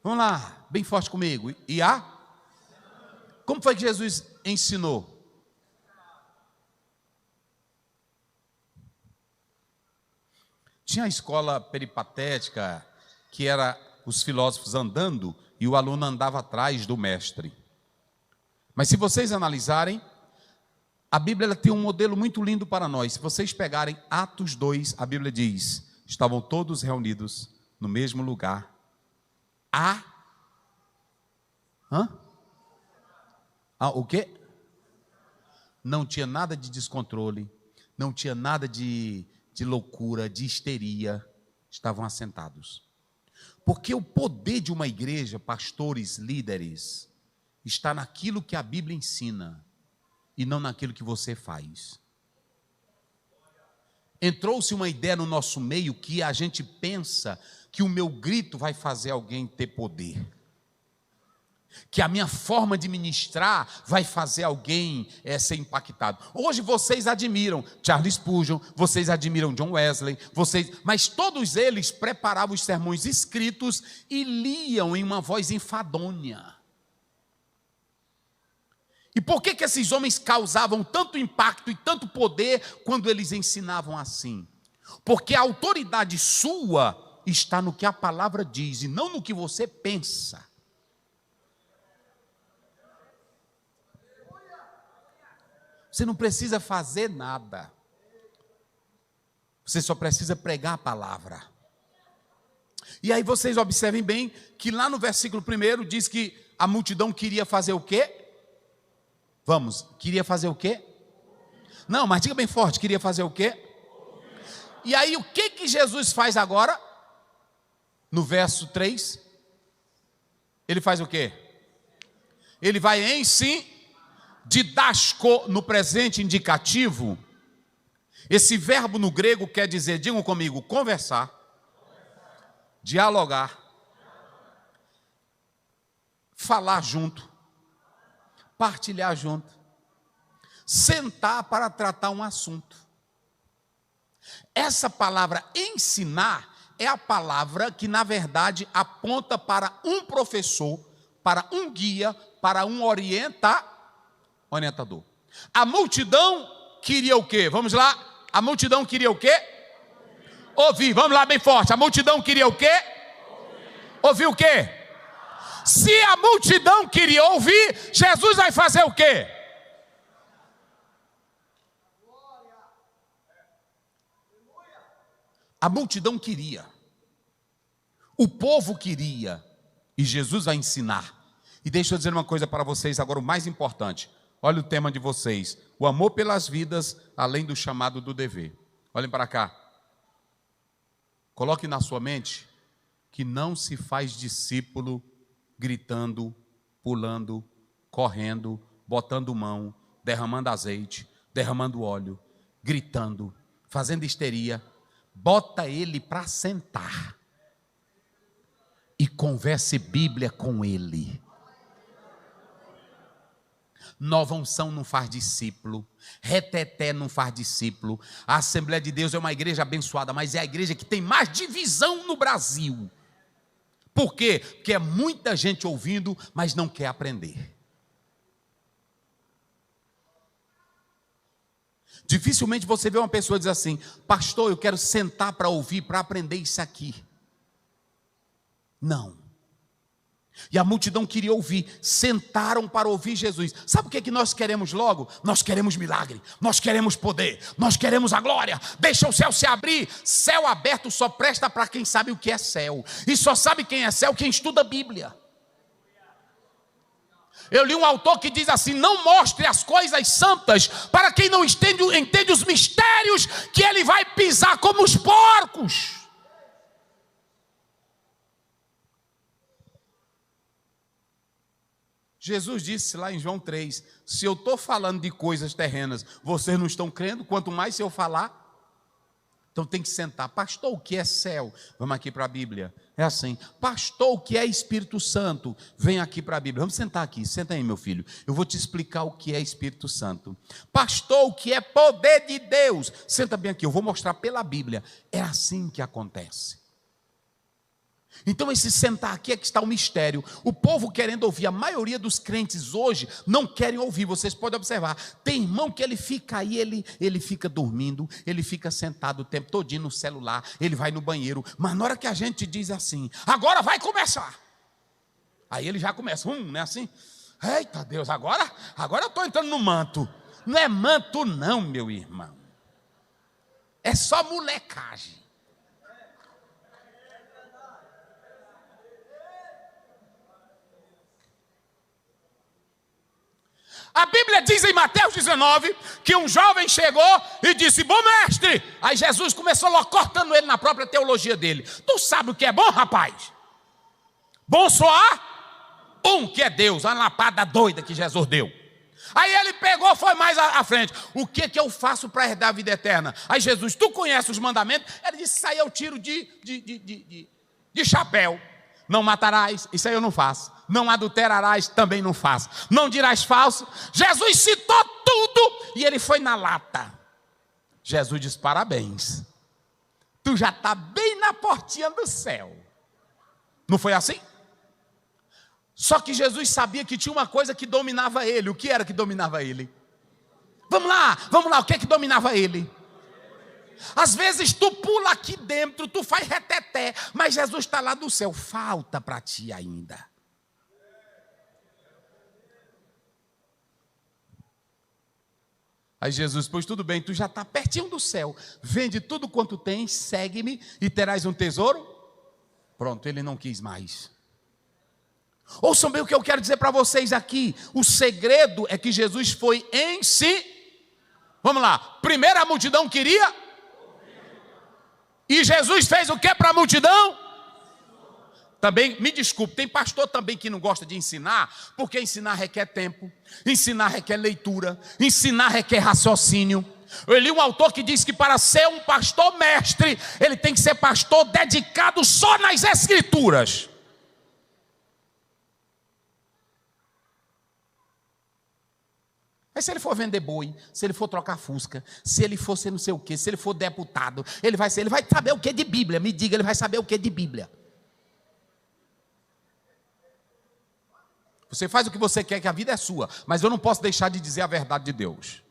vamos lá, bem forte comigo, como foi que Jesus ensinou? Tinha a escola peripatética, que era os filósofos andando e o aluno andava atrás do mestre. Mas se vocês analisarem, a Bíblia ela tem um modelo muito lindo para nós. Se vocês pegarem Atos 2, a Bíblia diz: estavam todos reunidos no mesmo lugar. O quê? Não tinha nada de descontrole, não tinha nada de loucura, de histeria. Estavam assentados. Porque o poder de uma igreja, pastores, líderes, está naquilo que a Bíblia ensina e não naquilo que você faz. Entrou-se uma ideia no nosso meio que a gente pensa que o meu grito vai fazer alguém ter poder, que a minha forma de ministrar vai fazer alguém ser impactado. Hoje vocês admiram Charles Spurgeon, vocês admiram John Wesley, mas todos eles preparavam os sermões escritos e liam em uma voz enfadonha. E por que esses homens causavam tanto impacto e tanto poder quando eles ensinavam assim? Porque a autoridade sua está no que a palavra diz e não no que você pensa. Você não precisa fazer nada. Você só precisa pregar a palavra. E aí vocês observem bem que lá no versículo 1 diz que a multidão queria fazer o quê? Queria fazer o quê? Não, mas diga bem forte, queria fazer o quê? E aí o que Jesus faz agora? No verso 3, ele faz o quê? Ele vai em si, didasco no presente indicativo. Esse verbo no grego quer dizer, digam comigo, conversar, dialogar, falar junto, partilhar junto, sentar para tratar um assunto. Essa palavra ensinar é a palavra que na verdade aponta para um professor, para um guia, para um orientador. A multidão queria o quê? Vamos lá, a multidão queria o quê? Ouvir, vamos lá bem forte, a multidão queria o quê? Ouvir o quê? Se a multidão queria ouvir, Jesus vai fazer o quê? A multidão queria, o povo queria, e Jesus vai ensinar. E deixa eu dizer uma coisa para vocês agora, o mais importante. Olha o tema de vocês, o amor pelas vidas, além do chamado do dever. Olhem para cá. Coloque na sua mente que não se faz discípulo gritando, pulando, correndo, botando mão, derramando azeite, derramando óleo, gritando, fazendo histeria. Bota ele para sentar e converse Bíblia com ele. Nova unção não faz discípulo, reteté não faz discípulo. A Assembleia de Deus é uma igreja abençoada, mas é a igreja que tem mais divisão no Brasil. Por quê? Porque é muita gente ouvindo, mas não quer aprender. Dificilmente você vê uma pessoa dizer assim: pastor, eu quero sentar para ouvir, para aprender isso aqui. Não. E a multidão queria ouvir, sentaram para ouvir Jesus. Sabe o que nós queremos logo? Nós queremos milagre, nós queremos poder, nós queremos a glória. Deixa o céu se abrir. Céu aberto só presta para quem sabe o que é céu. E só sabe quem é céu quem estuda a Bíblia. Eu li um autor que diz assim: não mostre as coisas santas para quem não entende os mistérios, que ele vai pisar como os porcos. Jesus disse lá em João 3, se eu estou falando de coisas terrenas, vocês não estão crendo, quanto mais se eu falar. Então tem que sentar. Pastor, o que é céu? Vamos aqui para a Bíblia. É assim. Pastor, o que é Espírito Santo? Vem aqui para a Bíblia. Vamos sentar aqui. Senta aí, meu filho. Eu vou te explicar o que é Espírito Santo. Pastor, o que é poder de Deus? Senta bem aqui. Eu vou mostrar pela Bíblia. É assim que acontece. Então esse sentar aqui é que está o mistério. O povo querendo ouvir, a maioria dos crentes hoje não querem ouvir. Vocês podem observar, tem irmão que ele fica aí, ele fica dormindo, ele fica sentado o tempo todinho no celular, ele vai no banheiro, mas na hora que a gente diz assim, agora vai começar, aí ele já começa, não é assim? Eita Deus, agora eu estou entrando no manto. Não é manto não, meu irmão, é só molecagem. A Bíblia diz em Mateus 19 que um jovem chegou e disse, bom mestre. Aí Jesus começou logo cortando ele na própria teologia dele. Tu sabe o que é bom, rapaz? Bom só há um, que é Deus. A lapada doida que Jesus deu. Aí ele pegou, foi mais à frente. O que eu faço para herdar a vida eterna? Aí Jesus, tu conhece os mandamentos? Ele disse, isso aí eu tiro de chapéu. Não matarás, isso aí eu não faço. Não adulterarás, também não faço. Não dirás falso. Jesus citou tudo e ele foi na lata. Jesus disse, parabéns. Tu já está bem na portinha do céu. Não foi assim? Só que Jesus sabia que tinha uma coisa que dominava ele. O que era que dominava ele? Vamos lá, o que é que dominava ele? Às vezes tu pula aqui dentro, tu faz reteté, mas Jesus está lá do céu, falta para ti ainda. Aí Jesus, pois tudo bem, tu já está pertinho do céu, vende tudo quanto tens, segue-me e terás um tesouro. Pronto, ele não quis mais. Ouçam bem o que eu quero dizer para vocês aqui, o segredo é que Jesus foi em si. Vamos lá, primeiro a multidão queria. E Jesus fez o que para a multidão? Também, me desculpe, tem pastor também que não gosta de ensinar, porque ensinar requer tempo, ensinar requer leitura, ensinar requer raciocínio. Eu li um autor que diz que para ser um pastor mestre, ele tem que ser pastor dedicado só nas escrituras. Mas se ele for vender boi, se ele for trocar fusca, se ele for ser não sei o quê, se ele for deputado, ele vai saber o que de Bíblia, me diga, ele vai saber o que de Bíblia. Você faz o que você quer, que a vida é sua, mas eu não posso deixar de dizer a verdade de Deus.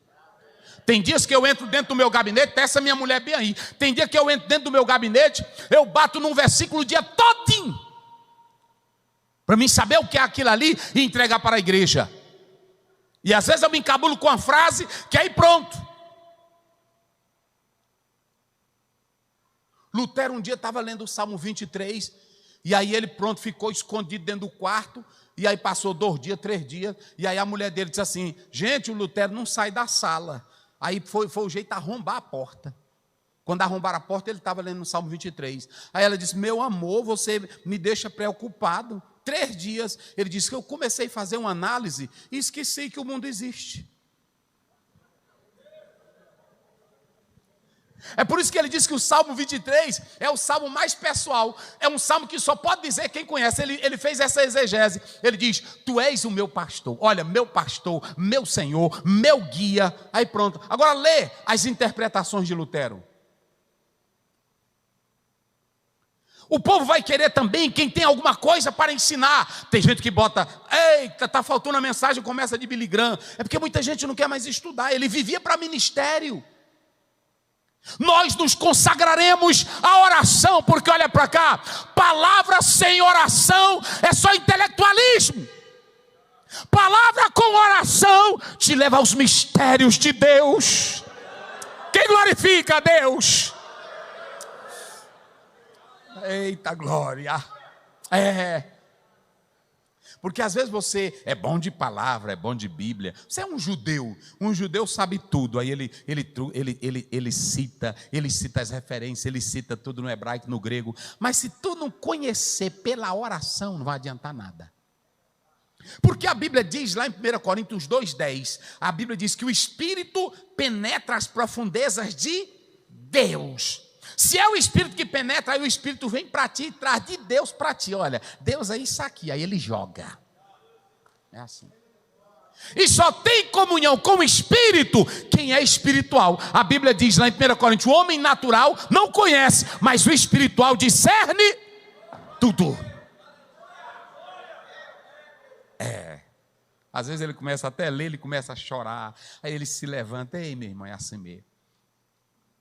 Tem dias que eu entro dentro do meu gabinete, essa minha mulher bem aí, tem dia que eu entro dentro do meu gabinete, eu bato num versículo o dia todinho, para mim saber o que é aquilo ali e entregar para a igreja. E às vezes eu me encabulo com a frase, que aí pronto. Lutero um dia estava lendo o Salmo 23, e aí ele pronto, ficou escondido dentro do quarto, e aí passou 2 dias, 3 dias, e aí a mulher dele disse assim, gente, o Lutero não sai da sala. Aí foi o jeito de arrombar a porta. Quando arrombaram a porta, ele estava lendo o Salmo 23. Aí ela disse, meu amor, você me deixa preocupado. 3 dias, ele disse que eu comecei a fazer uma análise e esqueci que o mundo existe. É por isso que ele diz que o Salmo 23 é o salmo mais pessoal, é um salmo que só pode dizer quem conhece. Ele fez essa exegese, ele diz, tu és o meu pastor, olha, meu pastor, meu Senhor, meu guia, aí pronto. Agora lê as interpretações de Lutero. O povo vai querer também quem tem alguma coisa para ensinar. Tem gente que bota, eita, está faltando a mensagem, começa de Billy Graham. É porque muita gente não quer mais estudar, ele vivia para ministério. Nós nos consagraremos à oração, porque olha para cá, palavra sem oração é só intelectualismo. Palavra com oração te leva aos mistérios de Deus. Quem glorifica a Deus? Eita glória. Porque às vezes você é bom de palavra, é bom de Bíblia. Você é um judeu sabe tudo. Aí ele cita as referências, ele cita tudo no hebraico, no grego. Mas se tu não conhecer pela oração, não vai adiantar nada. Porque a Bíblia diz lá em 1 Coríntios 2,10, a Bíblia diz que o Espírito penetra as profundezas de Deus. Se é o Espírito que penetra, aí o Espírito vem para ti e traz de Deus para ti. Olha, Deus é isso aqui, aí ele joga. É assim. E só tem comunhão com o Espírito quem é espiritual. A Bíblia diz lá em 1 Coríntios, o homem natural não conhece, mas o espiritual discerne tudo. Às vezes ele começa até a ler, ele começa a chorar. Aí ele se levanta. Ei, meu irmão, é assim mesmo.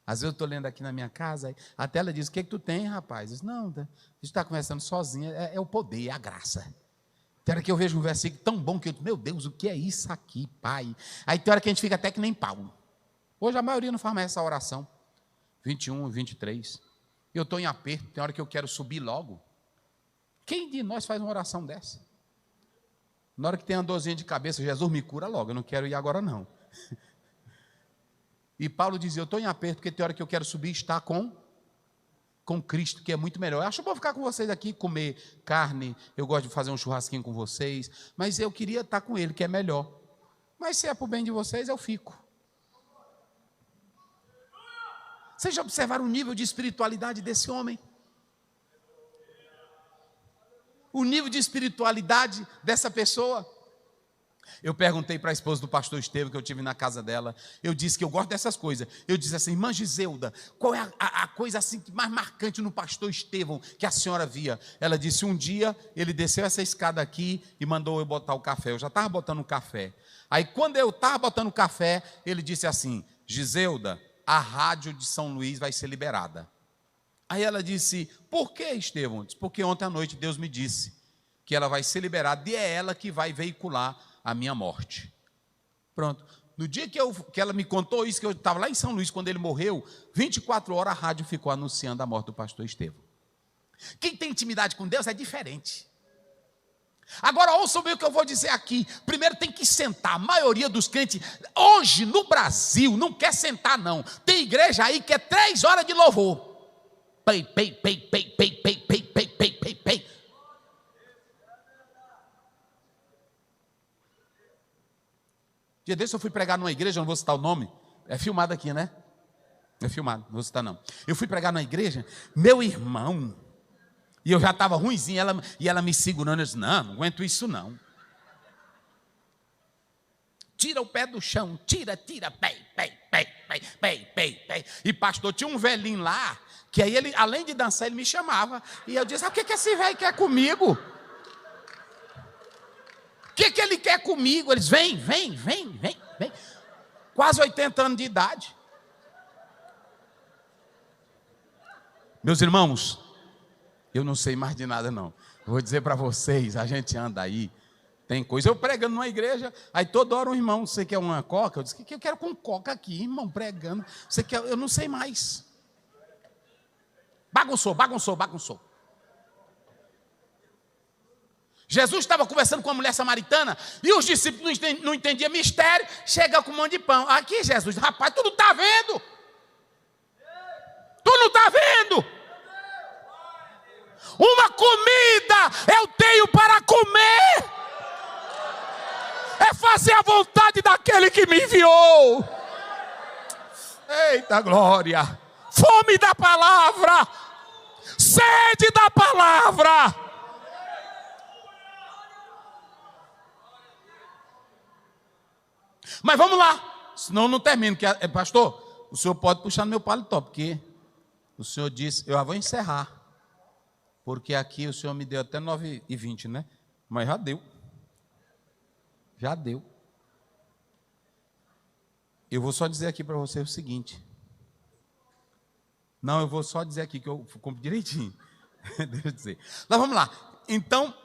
Às vezes eu estou lendo aqui na minha casa, até ela diz, o que tu tem, rapaz? Eu diz, não, a gente está conversando sozinha, é o poder, é a graça. Tem hora que eu vejo um versículo tão bom que eu digo, meu Deus, o que é isso aqui, pai? Aí tem hora que a gente fica até que nem Paulo. Hoje a maioria não faz mais essa oração. 21, 23. Eu estou em aperto, tem hora que eu quero subir logo. Quem de nós faz uma oração dessa? Na hora que tem uma dorzinha de cabeça, Jesus me cura logo, eu não quero ir agora não. E Paulo dizia, eu estou em aperto, porque tem hora que eu quero subir e estar com Cristo, que é muito melhor. Eu acho bom ficar com vocês aqui, comer carne, eu gosto de fazer um churrasquinho com vocês, mas eu queria estar com ele, que é melhor. Mas se é para o bem de vocês, eu fico. Vocês já observaram o nível de espiritualidade desse homem? O nível de espiritualidade dessa pessoa? Eu perguntei para a esposa do pastor Estevão, que eu tive na casa dela, eu disse que eu gosto dessas coisas. Eu disse assim, irmã Giseuda, qual é a coisa assim mais marcante no pastor Estevão que a senhora via? Ela disse, um dia ele desceu essa escada aqui e mandou eu botar o café. Eu já estava botando o café. Aí quando eu estava botando o café, ele disse assim, Giseuda, a rádio de São Luís vai ser liberada. Aí ela disse, por que, Estevão? Disse, porque ontem à noite Deus me disse que ela vai ser liberada e é ela que vai veicular a minha morte. Pronto. No dia que ela me contou isso, que eu estava lá em São Luís, quando ele morreu, 24 horas a rádio ficou anunciando a morte do pastor Estevão. Quem tem intimidade com Deus é diferente. Agora ouçam bem o que eu vou dizer aqui. Primeiro tem que sentar. A maioria dos crentes, hoje no Brasil, não quer sentar não. Tem igreja aí que é 3 horas de louvor. Pei, pei, pei, pei, pei, pei, pei, pei, pei, pei, pei. Dia desse eu fui pregar numa igreja, não vou citar o nome. É filmado aqui, né? É filmado, não vou citar não. Eu fui pregar numa igreja, meu irmão, e eu já estava ruimzinho, ela me segurando, eu disse, não aguento isso não. Tira o pé do chão, tira, pei, pei, pei, pei, pei, pei, pei. E pastor, tinha um velhinho lá, que aí ele, além de dançar, ele me chamava. E eu disse, o que esse velho quer comigo? O que ele quer comigo? Eles, vem. Quase 80 anos de idade. Meus irmãos, eu não sei mais de nada não. Eu vou dizer para vocês, a gente anda aí, tem coisa. Eu pregando numa igreja, aí toda hora um irmão, você quer uma coca? Eu disse, que eu quero com coca aqui, irmão, pregando. Você quer? Eu não sei mais. Bagunçou. Jesus estava conversando com uma mulher samaritana e os discípulos não entendiam mistério, chega com um monte de pão. Aqui, Jesus, rapaz, tu não está vendo? Tu não está vendo? Uma comida eu tenho para comer. É fazer a vontade daquele que me enviou. Eita glória. Fome da palavra. Sede da palavra. Mas vamos lá, senão eu não termino. Pastor, o senhor pode puxar no meu paletó, porque o senhor disse, eu vou encerrar. Porque aqui o senhor me deu até 9h20, né? Mas já deu. Já deu. Eu vou só dizer aqui para você o seguinte. Não, eu vou só dizer aqui que eu compro direitinho. Deixa eu dizer. Mas vamos lá. Então,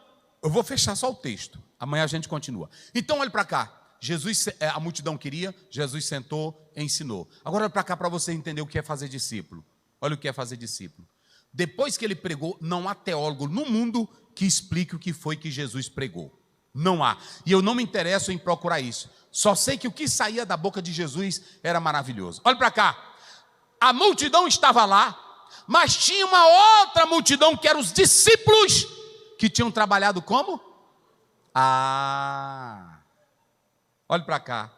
eu vou fechar só o texto. Amanhã a gente continua. Então, olhe para cá. Jesus, a multidão queria, Jesus sentou, ensinou. Agora olha para cá para você entender o que é fazer discípulo. Olha o que é fazer discípulo. Depois que ele pregou, não há teólogo no mundo que explique o que foi que Jesus pregou. Não há. E eu não me interesso em procurar isso. Só sei que o que saía da boca de Jesus era maravilhoso. Olha para cá. A multidão estava lá, mas tinha uma outra multidão que eram os discípulos que tinham trabalhado como? Olhe para cá.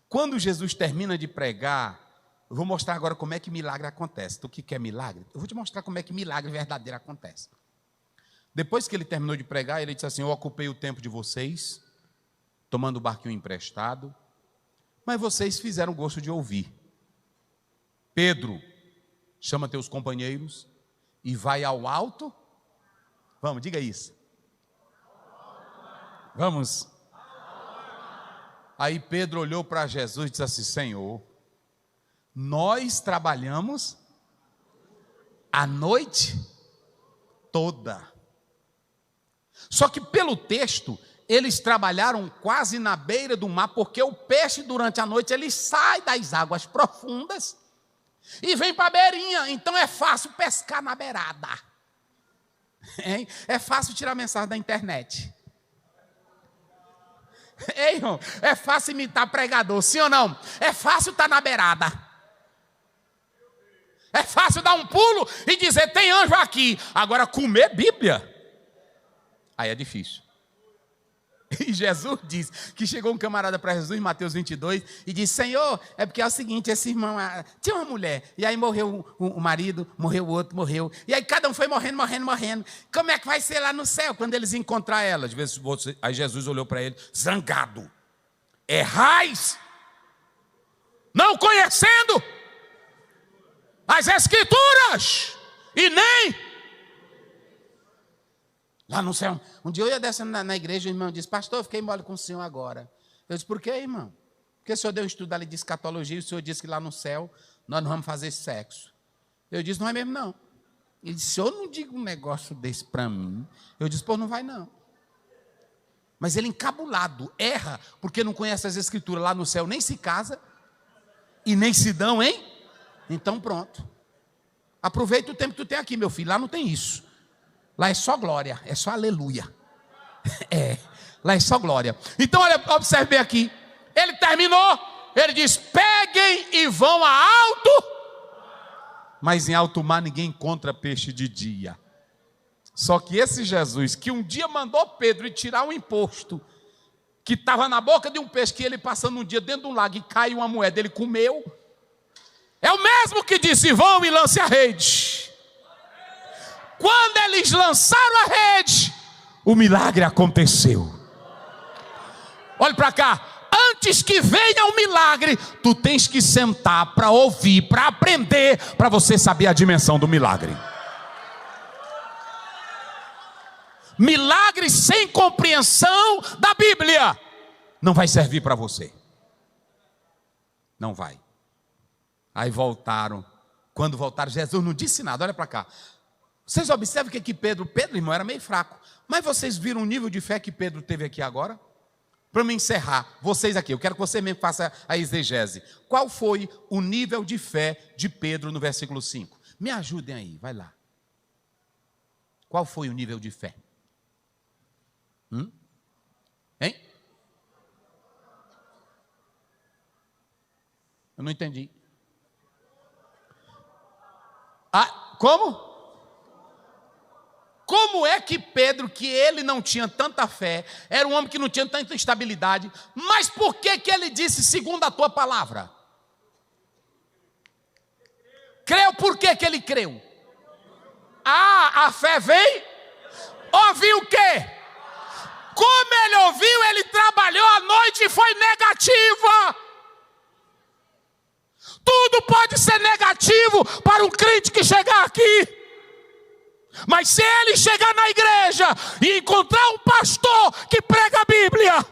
Quando Jesus termina de pregar, eu vou mostrar agora como é que milagre acontece. Tu que quer milagre? Eu vou te mostrar como é que milagre verdadeiro acontece. Depois que ele terminou de pregar, ele disse assim, eu ocupei o tempo de vocês, tomando o barquinho emprestado, mas vocês fizeram gosto de ouvir. Pedro, chama teus companheiros e vai ao alto Vamos, diga isso. Vamos. Aí Pedro olhou para Jesus e disse assim: Senhor, nós trabalhamos a noite toda. Só que pelo texto, eles trabalharam quase na beira do mar, porque o peixe durante a noite ele sai das águas profundas e vem para a beirinha. Então é fácil pescar na beirada. Hein? É fácil tirar mensagem da internet. Ei, irmão, é fácil imitar pregador, sim ou não? É fácil estar na beirada. É fácil dar um pulo e dizer: tem anjo aqui. Agora comer Bíblia, aí é difícil. E Jesus diz que chegou um camarada para Jesus em Mateus 22 e disse: Senhor, é porque é o seguinte, esse irmão tinha uma mulher, e aí morreu o marido, morreu o outro, morreu, e aí cada um foi morrendo. Como é que vai ser lá no céu quando eles encontrar ela? Aí Jesus olhou para ele, zangado: errais, não conhecendo as Escrituras, e nem... Lá no céu, um dia eu ia descendo na igreja, o irmão disse: pastor, eu fiquei mole com o senhor agora. Eu disse: por quê, irmão? Porque o senhor deu um estudo ali de escatologia e o senhor disse que lá no céu nós não vamos fazer sexo. Eu disse: não é mesmo não. Ele disse: se eu não digo um negócio desse para mim. Eu disse: pô, não vai não. Mas ele encabulado, erra, porque não conhece as Escrituras. Lá no céu nem se casa e nem se dão, hein? Então pronto. Aproveita o tempo que tu tem aqui, meu filho. Lá não tem isso. Lá é só glória, é só aleluia. Lá é só glória. Então, olha, observe bem aqui. Ele terminou, ele diz: peguem e vão a alto. Mas em alto mar ninguém encontra peixe de dia. Só que esse Jesus, que um dia mandou Pedro ir tirar um imposto, que estava na boca de um peixe, que ele passando um dia dentro de um lago e caiu uma moeda, ele comeu. É o mesmo que disse: vão e lance a rede. Quando eles lançaram a rede, o milagre aconteceu. Olha para cá. Antes que venha o milagre, tu tens que sentar para ouvir, para aprender, para você saber a dimensão do milagre. Milagre sem compreensão da Bíblia não vai servir para você. Não vai. Aí voltaram. Quando voltaram, Jesus não disse nada. Olha para cá. Vocês observam que Pedro, irmão, era meio fraco. Mas vocês viram o nível de fé que Pedro teve aqui agora? Para me encerrar, vocês aqui, eu quero que você mesmo faça a exegese. Qual foi o nível de fé de Pedro no versículo 5? Me ajudem aí, vai lá. Qual foi o nível de fé? Hein? Eu não entendi. Como? Como é que Pedro, que ele não tinha tanta fé, era um homem que não tinha tanta estabilidade, mas por que ele disse segundo a tua palavra? Creu, por que ele creu? A fé vem? Ouviu o quê? Como ele ouviu, ele trabalhou a noite e foi negativa. Tudo pode ser negativo para um crente que chegar aqui. Mas se ele chegar na igreja e encontrar um pastor que prega a Bíblia,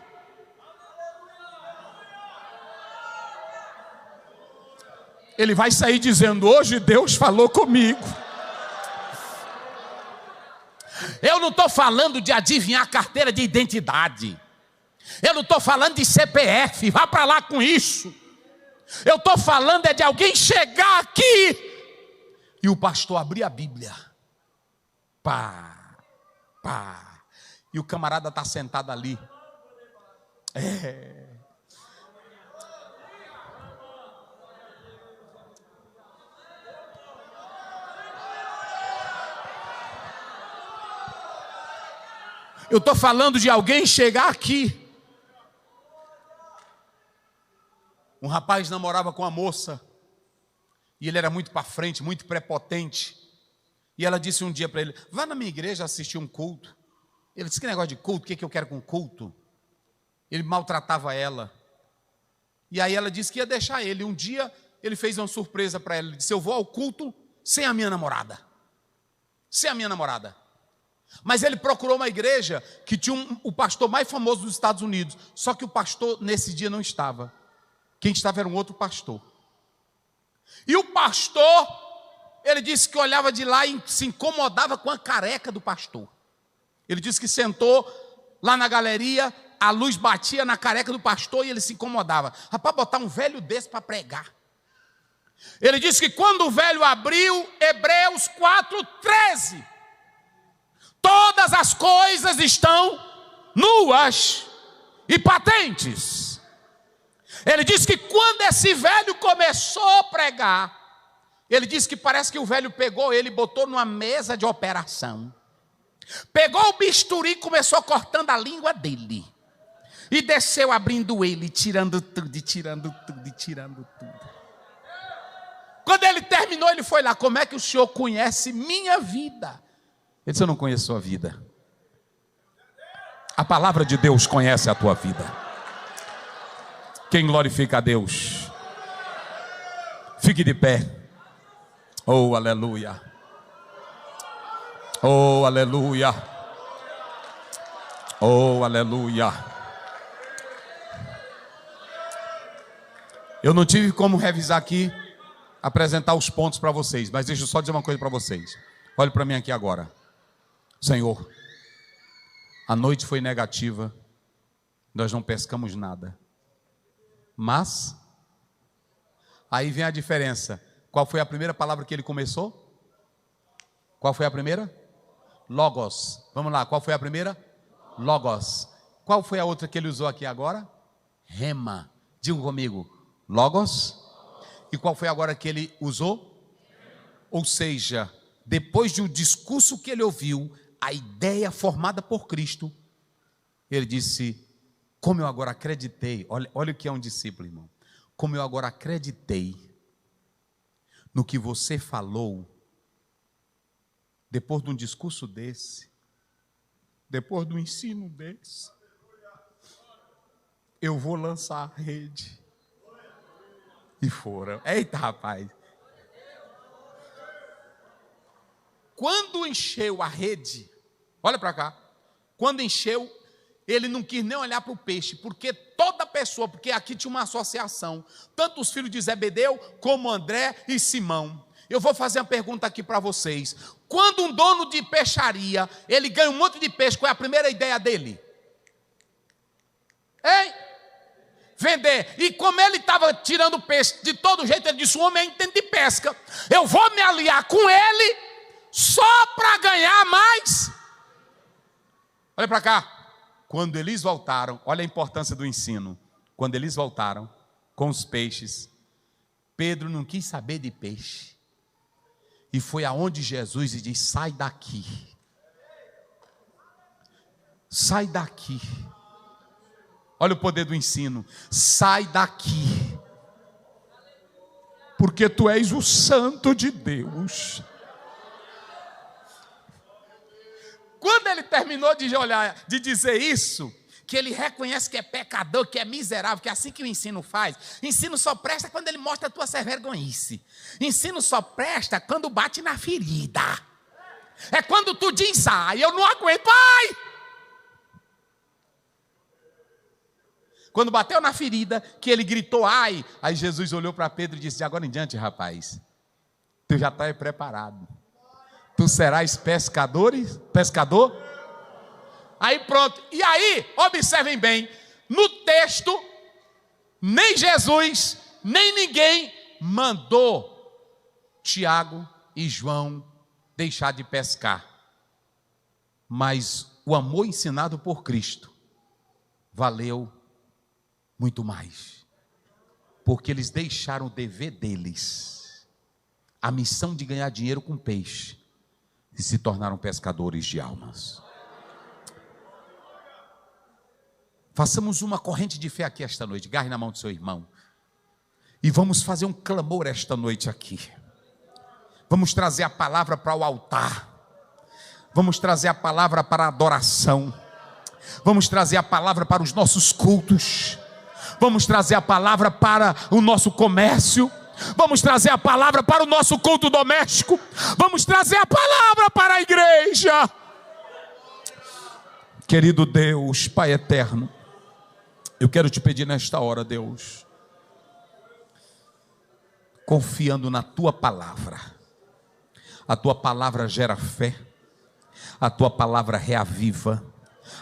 ele vai sair dizendo: hoje Deus falou comigo. Eu não estou falando de adivinhar carteira de identidade. Eu não estou falando de CPF, vá para lá com isso. Eu estou falando de alguém chegar aqui e o pastor abrir a Bíblia. Pá. E o camarada está sentado ali. Eu estou falando de alguém chegar aqui. Um rapaz namorava com uma moça. E ele era muito para frente, muito prepotente. E ela disse um dia para ele: vá na minha igreja assistir um culto. Ele disse: que negócio de culto? O que eu quero com culto? Ele maltratava ela. E aí ela disse que ia deixar ele. Um dia ele fez uma surpresa para ela. Ele disse: eu vou ao culto sem a minha namorada. Sem a minha namorada. Mas ele procurou uma igreja que tinha o pastor mais famoso dos Estados Unidos. Só que o pastor nesse dia não estava. Quem estava era um outro pastor. E o pastor, ele disse que olhava de lá e se incomodava com a careca do pastor. Ele disse que sentou lá na galeria, a luz batia na careca do pastor e ele se incomodava. Rapaz, botar um velho desse para pregar. Ele disse que quando o velho abriu Hebreus 4:13, todas as coisas estão nuas e patentes. Ele disse que quando esse velho começou a pregar, ele disse que parece que o velho pegou ele e botou numa mesa de operação. Pegou o bisturi e começou cortando a língua dele. E desceu abrindo ele, tirando tudo, e tirando tudo, e tirando tudo. Quando ele terminou, ele foi lá: como é que o senhor conhece minha vida? Ele disse: eu não conheço sua vida. A palavra de Deus conhece a tua vida. Quem glorifica a Deus? Fique de pé. Oh, aleluia. Oh, aleluia. Oh, aleluia. Eu não tive como revisar aqui, apresentar os pontos para vocês, mas deixa eu só dizer uma coisa para vocês. Olhe para mim aqui agora. Senhor, a noite foi negativa, nós não pescamos nada. Mas, aí vem a diferença. Qual foi a primeira palavra que ele começou? Qual foi a primeira? Logos. Vamos lá, qual foi a primeira? Logos. Qual foi a outra que ele usou aqui agora? Rema. Digam comigo, Logos. E qual foi agora que ele usou? Ou seja, depois de um discurso que ele ouviu, a ideia formada por Cristo, ele disse: como eu agora acreditei, olha o que é um discípulo, irmão. Como eu agora acreditei no que você falou, depois de um discurso desse, depois do ensino desse, eu vou lançar a rede. E foram. Eita, rapaz. Quando encheu a rede, olha para cá, quando encheu, ele não quis nem olhar para o peixe, porque toda pessoa, porque aqui tinha uma associação, tanto os filhos de Zebedeu, como André e Simão. Eu vou fazer uma pergunta aqui para vocês. Quando um dono de peixaria, ele ganha um monte de peixe, qual é a primeira ideia dele? Hein? Vender. E como ele estava tirando peixe de todo jeito, ele disse: o homem entende de pesca, eu vou me aliar com ele só para ganhar mais. Olha para cá. Quando eles voltaram, olha a importância do ensino. Quando eles voltaram com os peixes, Pedro não quis saber de peixe. E foi aonde Jesus e disse: sai daqui. Sai daqui. Olha o poder do ensino. Sai daqui. Porque tu és o Santo de Deus. Quando ele terminou de olhar, de dizer isso, que ele reconhece que é pecador, que é miserável, que é assim que o ensino faz. Ensino só presta quando ele mostra a tua vergonhice. Ensino só presta quando bate na ferida. É quando tu diz: ai, eu não aguento, ai! Quando bateu na ferida, que ele gritou: ai! Aí Jesus olhou para Pedro e disse: de agora em diante, rapaz, tu já está preparado. Tu serás pescador? Aí pronto. E aí, observem bem, no texto, nem Jesus, nem ninguém mandou Tiago e João deixar de pescar. Mas o amor ensinado por Cristo valeu muito mais. Porque eles deixaram o dever deles, a missão de ganhar dinheiro com peixe, e se tornaram pescadores de almas. Façamos uma corrente de fé aqui esta noite. Agarre na mão do seu irmão e vamos fazer um clamor esta noite aqui. Vamos trazer a palavra para o altar. Vamos trazer a palavra para a adoração. Vamos trazer a palavra para os nossos cultos. Vamos trazer a palavra para o nosso comércio. Vamos trazer a palavra para o nosso culto doméstico. Vamos trazer a palavra para a igreja. Querido Deus, Pai eterno, eu quero te pedir nesta hora, Deus, confiando na tua palavra. A tua palavra gera fé, a tua palavra reaviva,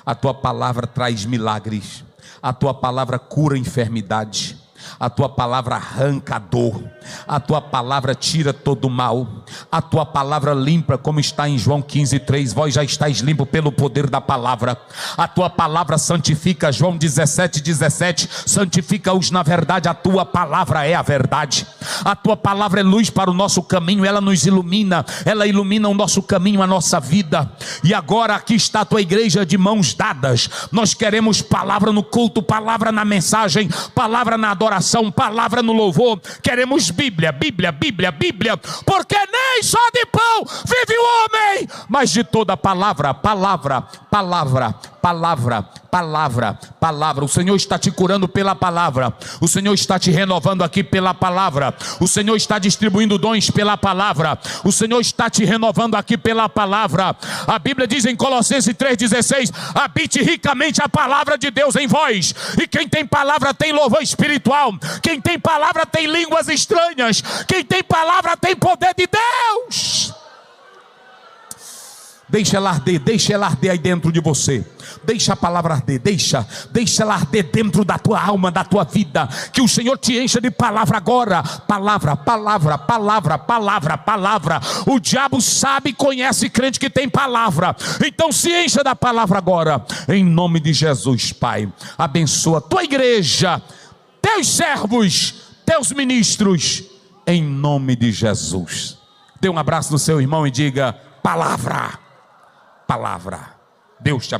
a tua palavra traz milagres, a tua palavra cura enfermidade, a tua palavra arranca a dor, a tua palavra tira todo o mal, a tua palavra limpa, como está em João 15:3, vós já estáis limpo pelo poder da palavra. A tua palavra santifica, João 17:17, santifica-os na verdade, a tua palavra é a verdade. A tua palavra é luz para o nosso caminho, ela nos ilumina, ela ilumina o nosso caminho, a nossa vida. E agora aqui está a tua igreja de mãos dadas. Nós queremos palavra no culto, palavra na mensagem, palavra na adoração, palavra no louvor. Queremos Bíblia, Bíblia, Bíblia, Bíblia, porque nem só de pão vive o homem, mas de toda palavra, palavra, palavra, palavra, palavra, palavra. O Senhor está te curando pela palavra, o Senhor está te renovando aqui pela palavra, o Senhor está distribuindo dons pela palavra, o Senhor está te renovando aqui pela palavra. A Bíblia diz em Colossenses 3,16: habite ricamente a palavra de Deus em vós. E quem tem palavra tem louvor espiritual, quem tem palavra tem línguas estranhas, quem tem palavra tem poder de Deus. Deixa ela arder aí dentro de você. Deixa a palavra arder, deixa ela arder dentro da tua alma, da tua vida. Que o Senhor te encha de palavra agora. Palavra, palavra, palavra, palavra, palavra. O diabo sabe e conhece crente que tem palavra. Então se encha da palavra agora. Em nome de Jesus, Pai. Abençoa a tua igreja, teus servos, teus ministros. Em nome de Jesus. Dê um abraço no seu irmão e diga: palavra, palavra. Deus te abençoe.